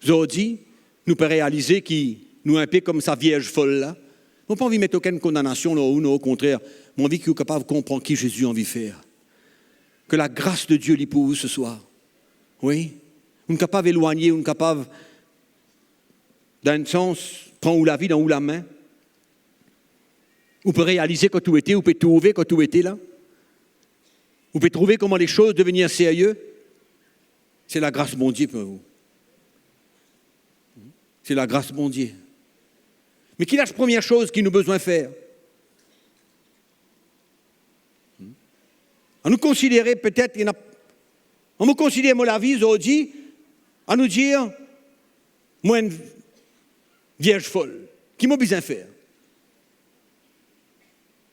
aujourd'hui, nous pouvons réaliser qu'il nous un peu comme sa vierge folle là. Nous n'avons pas envie de mettre aucune condamnation là où nous, au contraire, mon envie qu'il est capable de comprendre qui Jésus a envie de faire. Que la grâce de Dieu l'épouse ce soir. Oui. Nous sommes capables d'éloigner, nous sommes capables, d'un sens, prendre ou la vie dans ou la main. Vous pouvez réaliser quand tout était, vous pouvez trouver quand tout était là. Vous pouvez trouver comment les choses deviennent sérieuses. C'est la grâce de mon Dieu pour vous. C'est la grâce de mon Dieu. Mais quelle est la première chose qu'il nous a besoin de faire? À nous considérer peut-être, on nous considère, mon avis, aujourd'hui, à nous dire, moi, une vierge folle, qui m'a besoin de faire?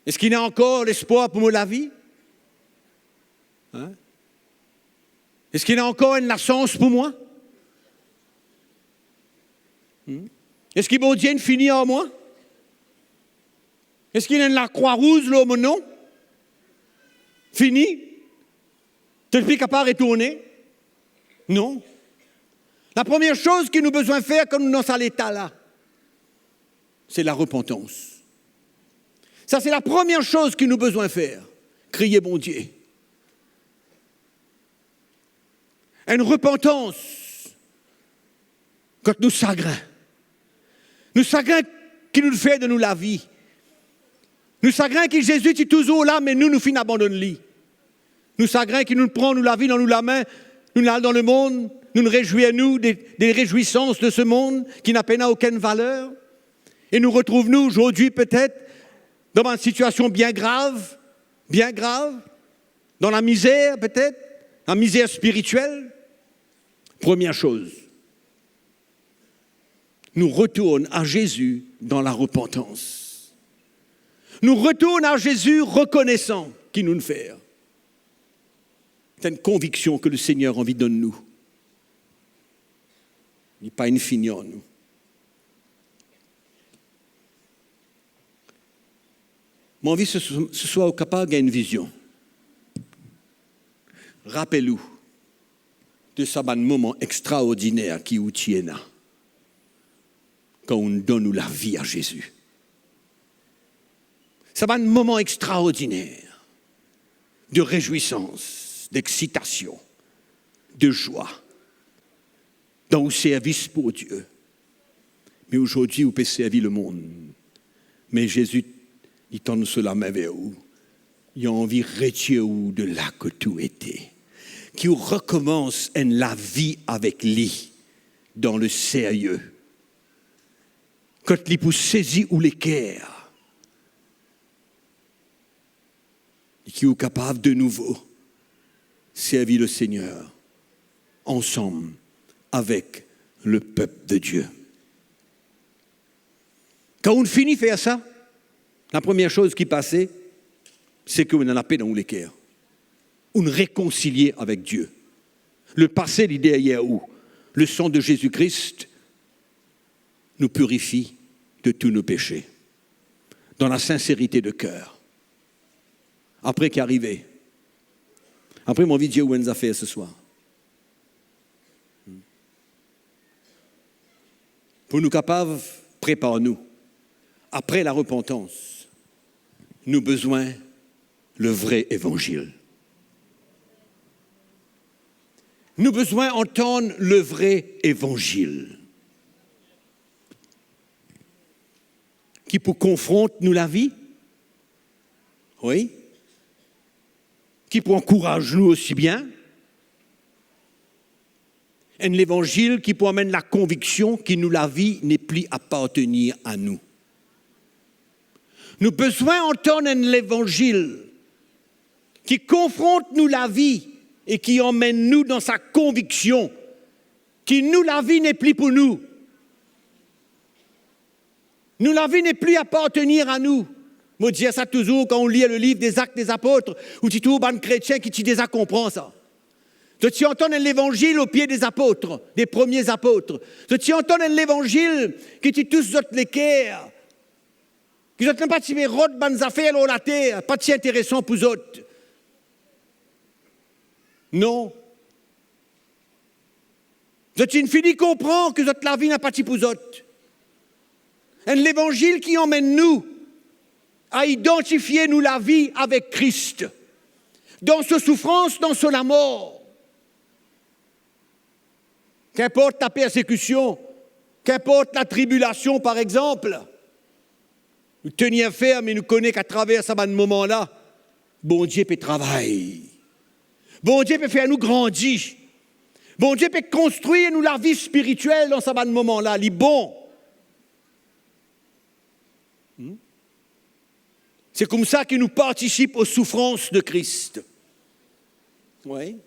Est-ce qu'il y a encore l'espoir pour mon vie? Hein? Est-ce qu'il y a encore une naissance pour moi? Est-ce qu'il bon Dieu finit en moi? Est-ce qu'il y a une la croix rouge là, mon nom? Fini? Tu n'es plus capable de retourner? Non. La première chose qu'il nous a besoin de faire quand nous sommes dans cet état-là, c'est la repentance. Ça, c'est la première chose qu'il nous a besoin de faire. Crier bon Dieu. Une repentance quand nous chagrins. Nous chagrins qui nous fait de nous la vie. Nous chagrins que Jésus est toujours là, mais nous finissons abandonnons lui. Nous chagrins qu'il nous prend nous la vie dans nous la main, nous allons dans le monde, nous nous réjouissons des réjouissances de ce monde qui n'a peine aucune valeur. Et nous retrouvons aujourd'hui peut-être dans une situation bien grave, dans la misère peut-être, la misère spirituelle. Première chose, nous retourne à Jésus dans la repentance. Nous retourne à Jésus reconnaissant qu'il nous le fait. C'est une conviction que le Seigneur a envie de nous. Il n'est pas infini en nous. Mon envie ce soit capable d'avoir une vision. Rappelez-vous de ce moment extraordinaire qui est tient là, quand on donne la vie à Jésus. C'est un moment extraordinaire de réjouissance, d'excitation, de joie, dans le service pour Dieu. Mais aujourd'hui, vous pouvez servir le monde. Mais Jésus, il tend cela main vers vous. Il a envie de retirer de là que tout était. Qui recommence la vie avec lui dans le sérieux. Quand il peut saisir ou l'équerre. Et qui est capable de nouveau servir le Seigneur ensemble avec le peuple de Dieu. Quand on finit de faire ça, la première chose qui passait, c'est qu'on a la paix dans l'équerre. On réconcilié avec Dieu. Le passé, l'idée hier où le sang de Jésus-Christ nous purifie de tous nos péchés, dans la sincérité de cœur. Après qu'est arrivé, après mon vidéo où on a fait ce soir. Pour nous capables, prépare-nous. Après la repentance, nous avons besoin le vrai évangile. Nous avons besoin d'entendre le vrai évangile. Qui pour confronter nous la vie. Oui. Qui pour encourager nous aussi bien. Et l'évangile qui pour amener la conviction que nous la vie n'est plus appartenir à nous. Nous avons besoin d'entendre l'évangile qui confronte nous la vie et qui emmène nous dans sa conviction que nous la vie n'est plus pour nous. Nous la vie n'est plus appartenir à nous. Moi, je dis ça toujours quand on lit le livre des Actes des Apôtres, où tu trouves un chrétien qui te déjà comprend ça. Tu entends l'évangile au pied des apôtres, des premiers apôtres. Tu entends l'évangile qui te tous autres l'équerre. Qui n'ont pas de route, bonnes affaires sur la terre, pas si intéressant pour eux autres. Non. Tu ne finis comprendre que la vie n'a pas de pour eux autres. Et l'évangile qui emmène nous à identifier nous la vie avec Christ. Dans ce souffrance, dans ce la mort. Qu'importe la persécution, qu'importe la tribulation par exemple. Nous tenions ferme et nous connaissons qu'à travers ce moment-là, bon Dieu peut travailler. Bon Dieu peut faire nous grandir. Bon Dieu peut construire nous la vie spirituelle dans ce moment-là. Il est bon. C'est comme ça que nous participons aux souffrances de Christ. Oui.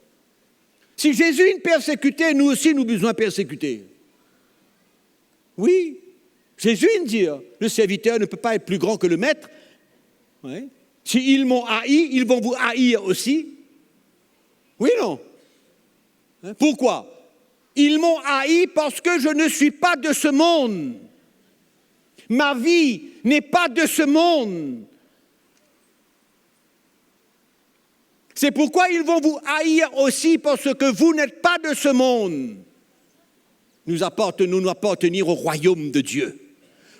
Si Jésus est persécuté, nous aussi nous avons besoin de persécuter. Oui. Jésus dit, le serviteur ne peut pas être plus grand que le maître. Oui. S'ils m'ont haï, ils vont vous haïr aussi. Oui, non. Pourquoi? Ils m'ont haï parce que je ne suis pas de ce monde. Ma vie n'est pas de ce monde. C'est pourquoi ils vont vous haïr aussi parce que vous n'êtes pas de ce monde. Nous appartenir au royaume de Dieu,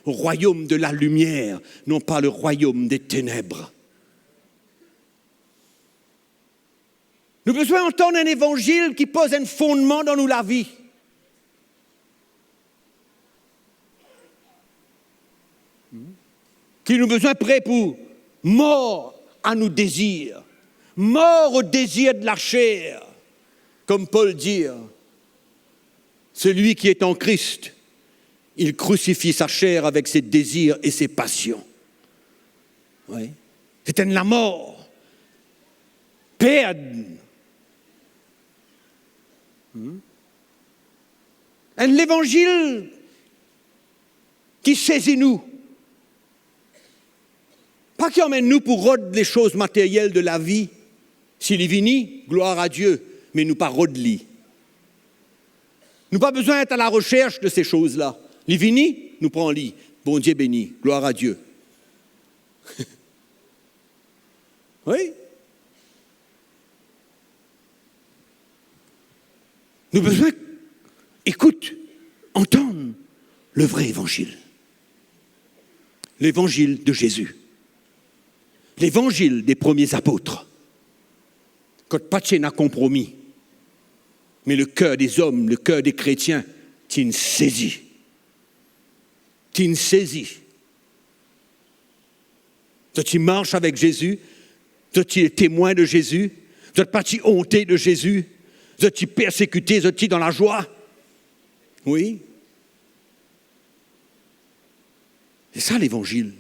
au royaume de la lumière, non pas le royaume des ténèbres. Nous avons besoin d'entendre un évangile qui pose un fondement dans nous la vie. Qui nous besoin prêt pour mort à nos désirs, mort au désir de la chair, comme Paul dit. Celui qui est en Christ, il crucifie sa chair avec ses désirs et ses passions. Oui. C'est la mort. Perdre. Et l'évangile qui saisit nous. Pas qui emmène nous pour rôder les choses matérielles de la vie. S'il est venu, gloire à Dieu, mais nous pas rôder. Nous pas besoin d'être à la recherche de ces choses-là. Il est venu, nous prend lit. Bon Dieu béni, gloire à Dieu. Oui. Nous avons besoin, écoute, entendre le vrai évangile. L'évangile de Jésus. L'évangile des premiers apôtres. Quand pas de compromis, mais le cœur des hommes, le cœur des chrétiens, tu une saisie. Tu une saisie. Toi, tu marches avec Jésus, toi, tu es témoin de Jésus, toi, pas tu honté de Jésus, toi, tu es persécuté, toi, tu es dans la joie. Oui. C'est ça l'évangile.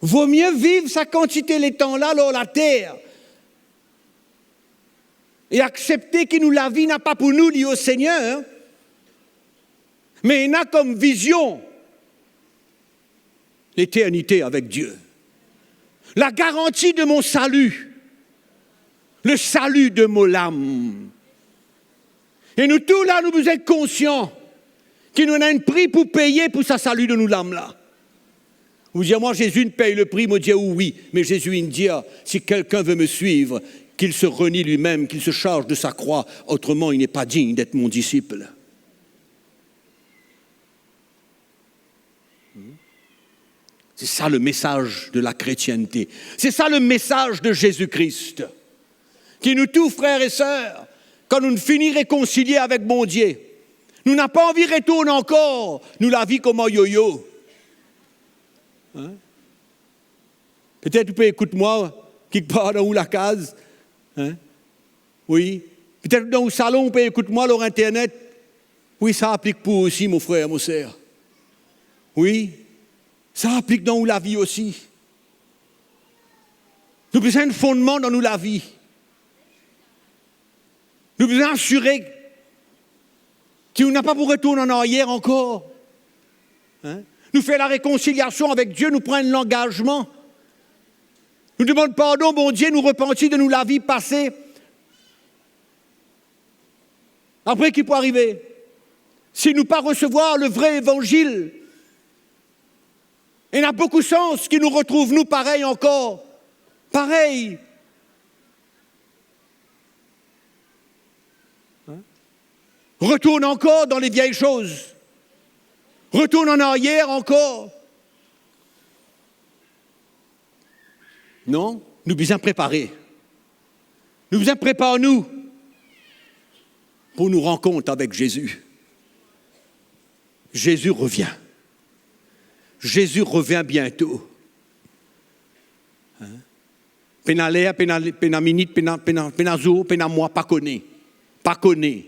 Vaut mieux vivre sa quantité les temps-là, sur la terre, et accepter que nous, la vie n'a pas pour nous liée au Seigneur, mais il a comme vision l'éternité avec Dieu. La garantie de mon salut, le salut de mon âme. Et nous tous là, nous vous êtes conscients qu'il nous a un prix pour payer pour sa salut de nous l'âme là. Vous dites, moi Jésus ne paye le prix, moi je dis oui, mais Jésus il dit, si quelqu'un veut me suivre, qu'il se renie lui-même, qu'il se charge de sa croix, autrement il n'est pas digne d'être mon disciple. C'est ça le message de la chrétienté. C'est ça le message de Jésus-Christ. Qui nous tous, frères et sœurs, quand nous finissons réconciliés avec mon Dieu, nous n'avons pas envie de retourner encore, nous la vie comme un yo-yo. Hein? Peut-être tu peux écouter moi, quelque part dans la case. Hein? Oui. Peut-être dans le salon, tu peux écouter moi sur Internet. Oui, ça applique pour aussi, mon frère, mon sœur. Oui. Ça applique dans la vie aussi. Nous avons besoin de fondement dans la vie. Nous devons assurer qu'il n'a pas pour retourner en arrière encore. Hein? Nous faisons la réconciliation avec Dieu, nous prenons l'engagement. Nous demandons pardon, bon Dieu, nous repentir de nous la vie passée. Après, qui peut arriver? Si nous ne pas recevoir le vrai évangile, il y a beaucoup de sens qui nous retrouvent, nous, pareil encore. Pareil. Hein? Retourne encore dans les vieilles choses. Retourne en arrière encore. Non, nous devons préparer. Nous devons préparer nous pour nous rencontrer avec Jésus. Jésus revient. Jésus revient bientôt. Pénalère, pénaminite, pénazo, pénamois, pas connaît. Pas connaît.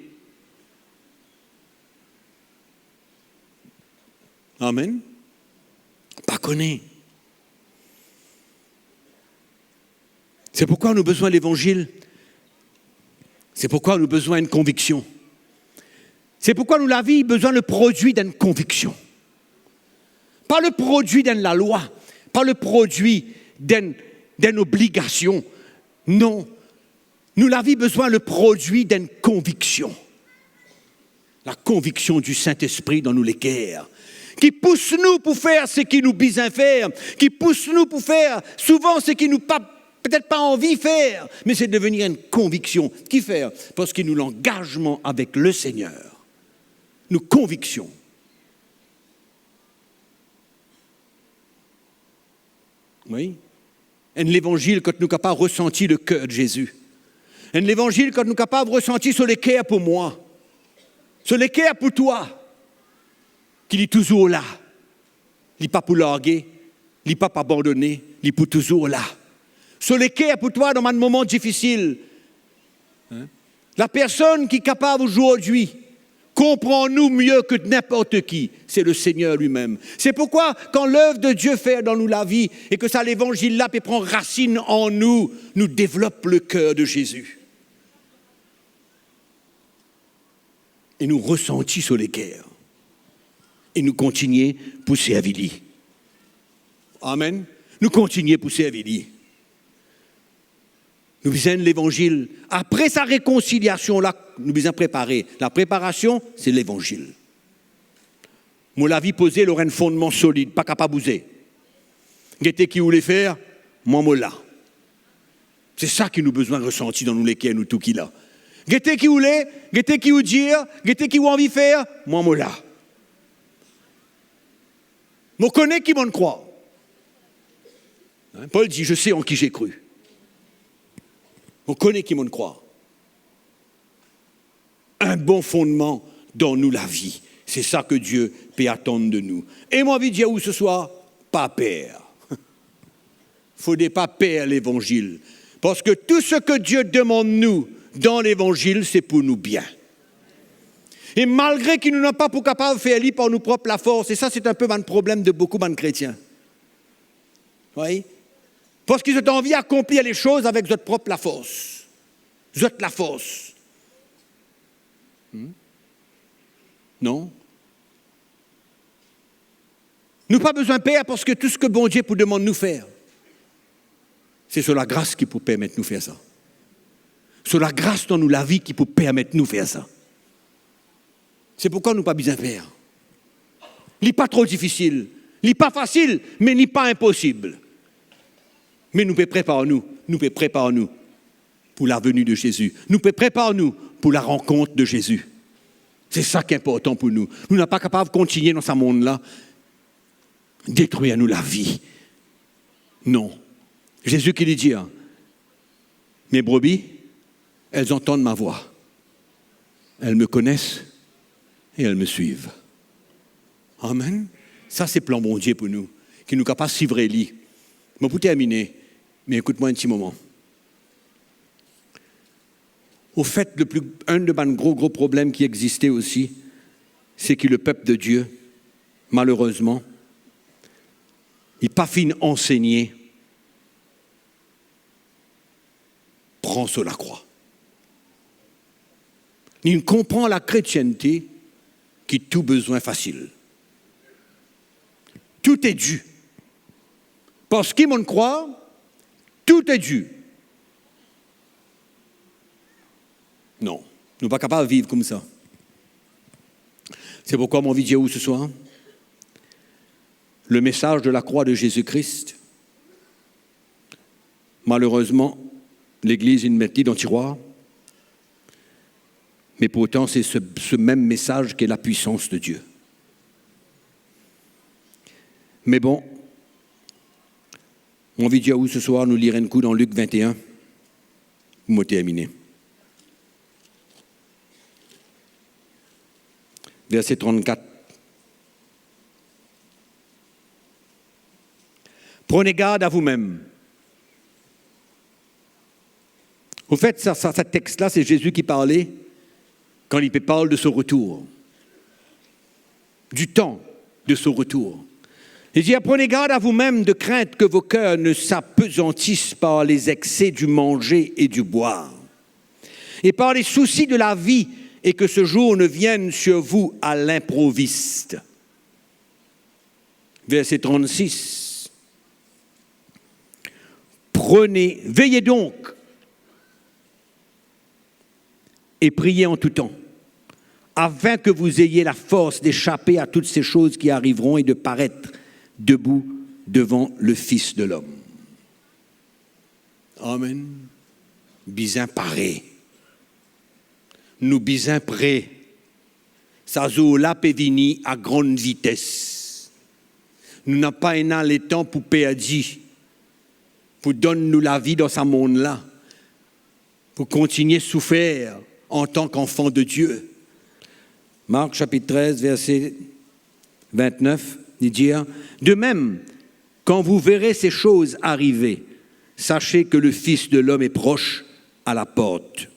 Amen. Pas connaît. C'est pourquoi nous avons besoin de l'évangile. C'est pourquoi nous avons besoin d'une conviction. C'est pourquoi nous, la vie, besoin le produit d'une conviction. Pas le produit de la loi, pas le produit d'une obligation. Non. Nous, la vie, besoin le produit d'une conviction. La conviction du Saint-Esprit dans nous les cœurs. Qui pousse nous pour faire ce qui nous besoin faire. Qui pousse nous pour faire souvent ce qui nous peut-être pas envie de faire. Mais c'est devenir une conviction. Qui faire? Parce qu'il nous l'engagement avec le Seigneur. Nos convictions. Oui. Et l'évangile, quand nous sommes capables de ressentir le cœur de Jésus. Et l'évangile, quand nous sommes capables de ressentir sur les cœurs pour moi. Sur les cœurs pour toi. Qu'il est toujours là. Il n'est pas pour larguer. Il n'est pas pour abandonner. Il est pour toujours là. Sur les cœurs pour toi dans un moment difficile. Hein? La personne qui est capable aujourd'hui comprend-nous mieux que n'importe qui. C'est le Seigneur lui-même. C'est pourquoi, quand l'œuvre de Dieu fait dans nous la vie, et que ça l'évangile là, et prend racine en nous, nous développe le cœur de Jésus. et nous ressentis sur les cœurs. Et nous continuons à pousser à Vili. Amen. Nous continuons à pousser à Vili. Nous besoin de l'évangile. Après sa réconciliation, là, nous besoin préparer. La préparation, c'est l'évangile. Moi, la vie posée, elle aurait un fondement solide, pas capable de bouger. Qu'est-ce qui voulait faire? Moi, là. C'est ça qui nous besoin de ressentir dans nous les cœurs, nous tout qui là. Qu'est-ce qui voulait? Qu'est-ce qui vous dire? Qu'est-ce qui vous envie de faire? Moi, là. Je connais qui m'en croit. Paul dit, je sais en qui j'ai cru. On connaît qui m'en croit. Un bon fondement dans nous la vie. C'est ça que Dieu peut attendre de nous. Et moi, envie de dire où ce soir, pas peur. Il ne faudrait pas perdre l'évangile. Parce que tout ce que Dieu demande nous dans l'évangile, c'est pour nous bien. Et malgré qu'il ne nous a pas pour capable de faire lire par nous propres la force, et ça c'est un peu un problème de beaucoup de chrétiens. Vous voyez? Parce qu'ils ont envie d'accomplir les choses avec votre propre la force. Votre la force. Non? Nous n'avons pas besoin de père parce que tout ce que bon Dieu nous demande de nous faire, c'est sur la grâce qui peut permettre de nous faire ça. Sur la grâce dans nous la vie qui peut permettre de nous faire ça. C'est pourquoi nous n'avons pas besoin de faire. Il n'est pas trop difficile. Il n'est pas facile, mais il n'est pas impossible. Mais nous préparons-nous pour la venue de Jésus. Nous préparons-nous pour la rencontre de Jésus. C'est ça qui est important pour nous. Nous n'sommes pas capables de continuer dans ce monde-là, détruire nous la vie. Non. Jésus qui lui dit, mes brebis, elles entendent ma voix. Elles me connaissent et elles me suivent. Amen. Ça, c'est le plan bon Dieu pour nous, qui nous capable de suivre Élie. Bon, pour terminer, mais écoute-moi un petit moment. Au fait, un de mes gros problèmes qui existait aussi, c'est que le peuple de Dieu, malheureusement, il n'a pas fini d'enseigner, prend sur la croix. Il comprend la chrétienté qui tout besoin facile. Tout est dû. Parce qu'ils m'en croient, tout est dû. Non, nous ne sommes pas capables de vivre comme ça. C'est pourquoi mon vidéo ce soir, le message de la croix de Jésus-Christ, malheureusement, l'Église il met dans le tiroir, mais pourtant c'est ce même message qui est la puissance de Dieu. Mais bon, mon vidéo ce soir, nous lirons un coup dans Luc 21, pour me terminer. Verset 34. Prenez garde à vous-même. Au fait, ce texte-là, c'est Jésus qui parlait quand il parle de son retour, du temps de son retour. Il dit, prenez garde à vous-même de crainte que vos cœurs ne s'apesantissent par les excès du manger et du boire, et par les soucis de la vie, et que ce jour ne vienne sur vous à l'improviste. Verset 36. Veillez donc, et priez en tout temps, afin que vous ayez la force d'échapper à toutes ces choses qui arriveront et de paraître debout devant le Fils de l'homme. Amen. Bizin paré. Nous bizin prêts. Ça zola peut venir à grande vitesse. Nous n'avons pas les temps pour perdre, pour donner nous la vie dans ce monde-là, pour continuer à souffrir en tant qu'enfant de Dieu. Marc chapitre 13, verset 29, il dit, de même, quand vous verrez ces choses arriver, sachez que le Fils de l'homme est proche à la porte.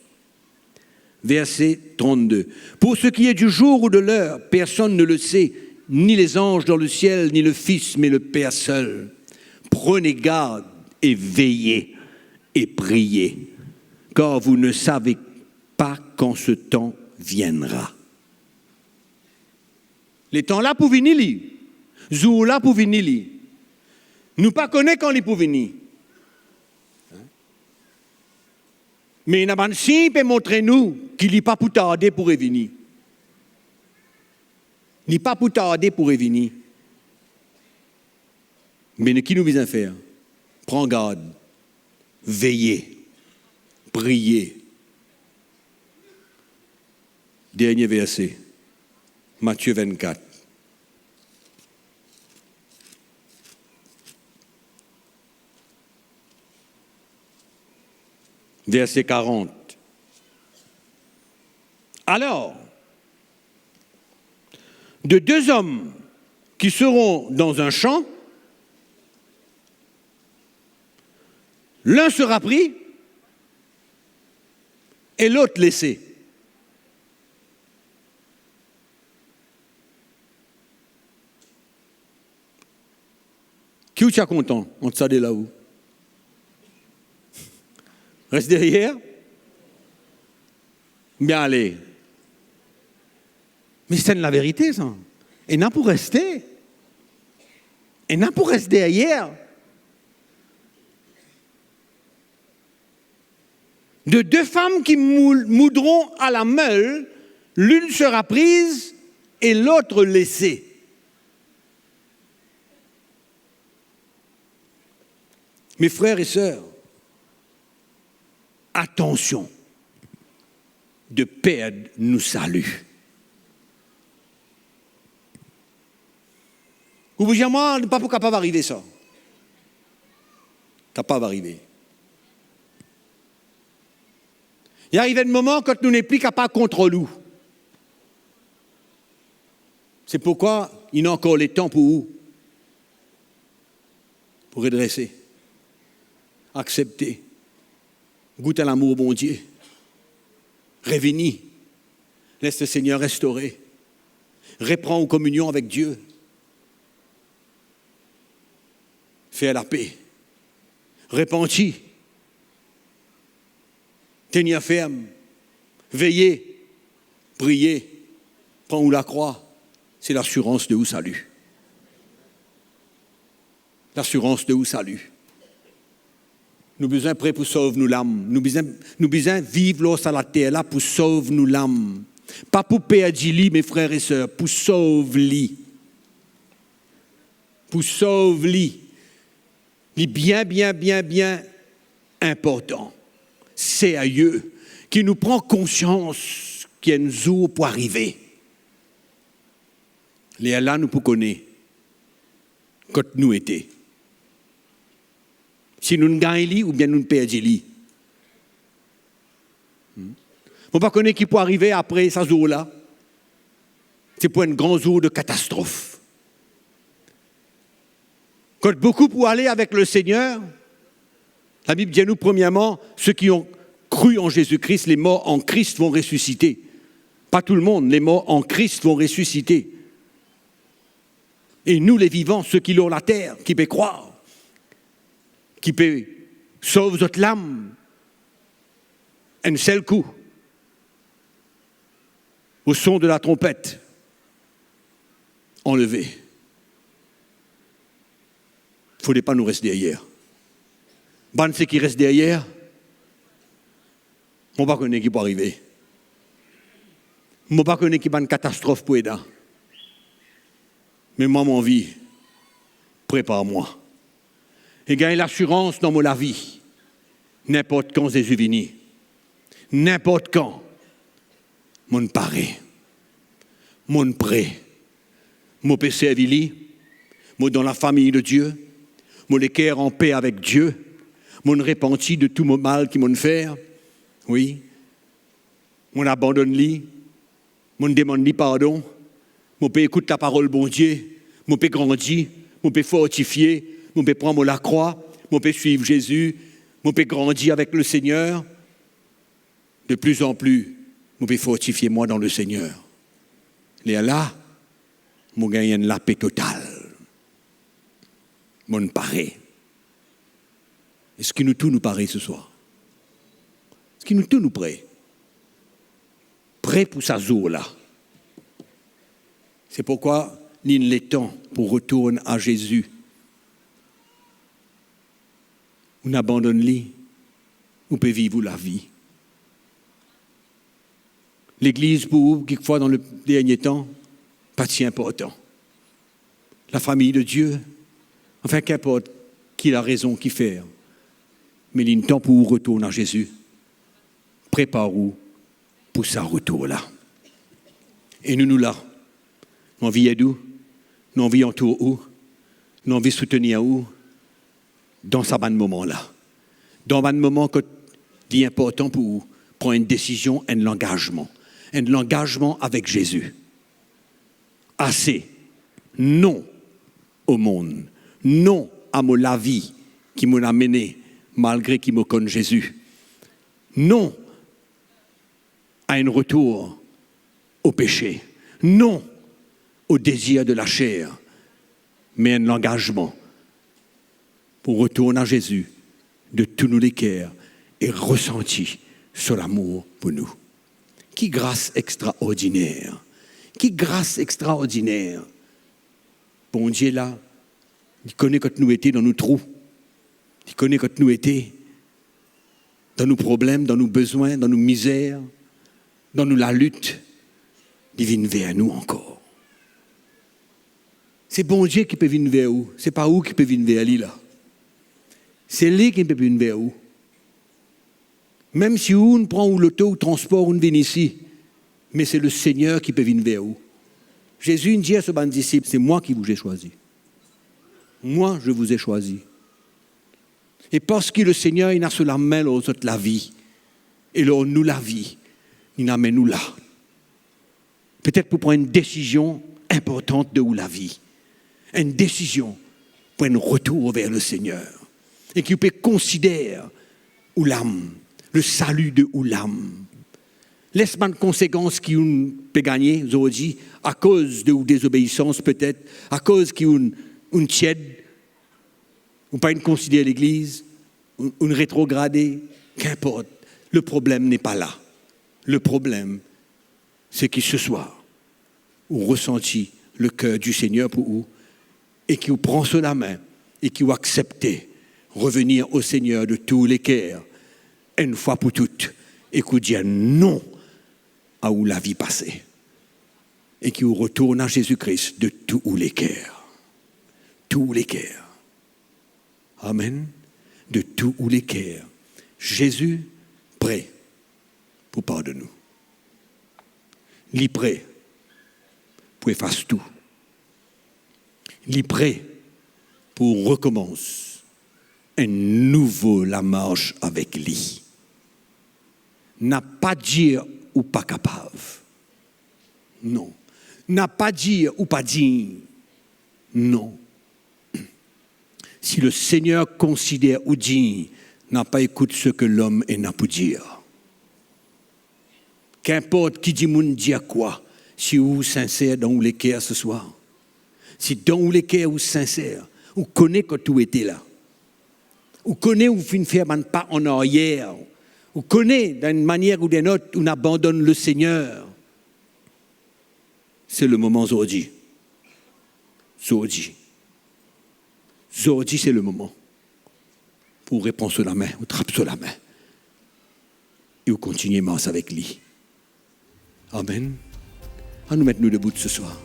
Verset 32. Pour ce qui est du jour ou de l'heure, personne ne le sait, ni les anges dans le ciel, ni le Fils, mais le Père seul. Prenez garde et veillez et priez, car vous ne savez pas quand ce temps viendra. Les temps là pour venir, les jours là pour venir. Les. Nous pas connaissons quand les pour venir. Mais il y a un signe pour montrer nous qu'il n'est pas pour tarder pour revenir. Il n'est pas pour tarder pour revenir. Mais qui nous vient faire? Prends garde, veillez, priez. Dernier verset, Matthieu 24. Verset 40. Alors, de deux hommes qui seront dans un champ, l'un sera pris et l'autre laissé. Qui est content? On te sait là-haut. Reste derrière. Bien allez. Mais c'est la vérité, ça. Et non pour rester. Et non pour rester derrière. De deux femmes qui moudront à la meule, l'une sera prise et l'autre laissée. Mes frères et sœurs, attention de perdre nos saluts. Vous vous dites, moi, pas pour capable d'arriver ça. Capable d'arriver. Il arrive un moment quand nous n'est plus capables contre nous. C'est pourquoi il y a encore les temps pour vous. Pour redresser. Accepter. Goûter à l'amour, bon Dieu. Revenir. Laisse le Seigneur restaurer. Reprends en communion avec Dieu. Faire la paix. Repentir. Tenir ferme. Veiller. Prier. Prends-vous la croix. C'est l'assurance de vous salut. L'assurance de vous salut. Nous avons besoin prêt pour sauver nos l'âme. Nous avons besoin vivre là sur la terre là pour sauver nos l'âme. Pas pour perdre lui, mes frères et sœurs, pour sauver lui. Pour sauver lui. Il est bien important. C'est à eux qui nous prend conscience qu'il y a un jour pour arriver. Les là nous pour connaître quand nous étions. Si nous ne gagnons ou bien nous ne perdons. On ne pas connaître qui peut arriver après ce jour-là. C'est pour un grand jour de catastrophe. Quand beaucoup pour aller avec le Seigneur, la Bible dit nous premièrement, ceux qui ont cru en Jésus-Christ, les morts en Christ vont ressusciter. Pas tout le monde, les morts en Christ vont ressusciter. Et nous les vivants, ceux qui l'ont la terre, qui peuvent croire, qui peut sauver votre âme un seul coup au son de la trompette enlevé. Il ne faudrait pas nous rester derrière. Ban ceux qui restent derrière, on ne va pas connaître qui peut arriver. On ne va pas connaître qui va une catastrophe pour aider. Mais moi, mon vie, prépare-moi. Et gagner l'assurance dans la vie. N'importe quand Jésus vini. N'importe quand. Mon paré. Mon prêt. Mon peut servir. Mon dans la famille de Dieu. Mon les cœurs en paix avec Dieu. Mon repenti de tout mon mal qui m'ont fait. Oui. Mon abandonne lui. Mon demande lui pardon. Mon peut écouter la parole bon Dieu. Mon peut grandir. Mon peut fortifier. Mon peut prendre la croix, mon peut suivre Jésus, mon peut grandir avec le Seigneur. De plus en plus, mon peut fortifier moi dans le Seigneur. Et là, mon gagne la paix totale. Mon paraît. Est-ce que nous tout nous paraît ce soir? Est-ce que nous tout nous prêts? Prêts pour sa jour là. C'est pourquoi il est temps pour retourner à Jésus. On abandonne lui, on peut vivre la vie. L'Église, pour vous, quelquefois dans le dernier temps, pas si important. La famille de Dieu, enfin qu'importe qui a raison, qui fait. Mais il est temps pour vous retourner à Jésus. Prépare-vous pour ce retour-là. Et nous là, nous envie d'où, nous envie entour où, nous envie soutenir où, dans ce bon moment-là. Dans un moment que c'est important pour vous, prendre une décision, un engagement avec Jésus. Assez, non au monde, non à la vie qui m'a amené malgré qu'il me connaisse Jésus. Non à un retour au péché. Non au désir de la chair, mais un engagement pour retourner à Jésus de tous nos cœurs et ressentir son amour pour nous. Qui grâce extraordinaire. Qui grâce extraordinaire. Bon Dieu là, il connaît quand nous étions dans nos trous. Il connaît quand nous étions dans nos problèmes, dans nos besoins, dans nos misères, dans nos la lutte. Il vient vers nous encore. C'est bon Dieu qui peut venir vers vous. C'est pas vous qui peut venir vers lui là. C'est lui qui peut venir vers vous. Même si vous prend l'auto ou le transport, vous venez ici, mais c'est le Seigneur qui peut venir vers vous. Jésus dit à ce bon disciple, c'est moi qui vous ai choisi. Moi, je vous ai choisi. Et parce que le Seigneur, il a sur la main aux autres la vie, et là, nous la vie, il amène nous là. Peut-être pour prendre une décision importante de où la vie. Une décision pour un retour vers le Seigneur. Et qui peut considérer où l'âme, le salut de où l'âme. Laisse-moi de conséquences qui peut gagner, aujourd'hui, à cause de ou désobéissance peut-être, à cause qui une tiède, ou pas une considérer l'Église, une rétrogradée, qu'importe. Le problème n'est pas là. Le problème, c'est que ce soir, vous ressenti le cœur du Seigneur pour vous, et qui vous prend sur la main, et qui vous acceptez revenir au Seigneur de tous les cœurs, une fois pour toutes, et qui vous dit non à où la vie passée, et qui vous retourne à Jésus-Christ de tous les cœurs. Tous les cœurs. Amen. De tous les cœurs. Jésus, prêt pour pardonner nous. Il est prêt pour effacer tout. Il est prêt pour recommencer un nouveau la marche avec lui. N'a pas dire ou pas capable. Non. N'a pas dire ou pas digne. Non. Si le Seigneur considère ou dit, n'a pas écouté ce que l'homme n'a pour dire. Qu'importe qui dit moun dire quoi, si vous sincère dans les cœurs ce soir. Si dans les cœurs vous sincère, vous connaissez que tout était là. Vous connaissez vous finissez faire un pas en arrière. Vous connaissez d'une manière ou d'une autre, on abandonne le Seigneur. C'est le moment aujourd'hui. Aujourd'hui, c'est le moment pour répondre sur la main, ou trapper sur la main. Et vous continuez marche avec lui. Amen. À nous mettre nous debout ce soir.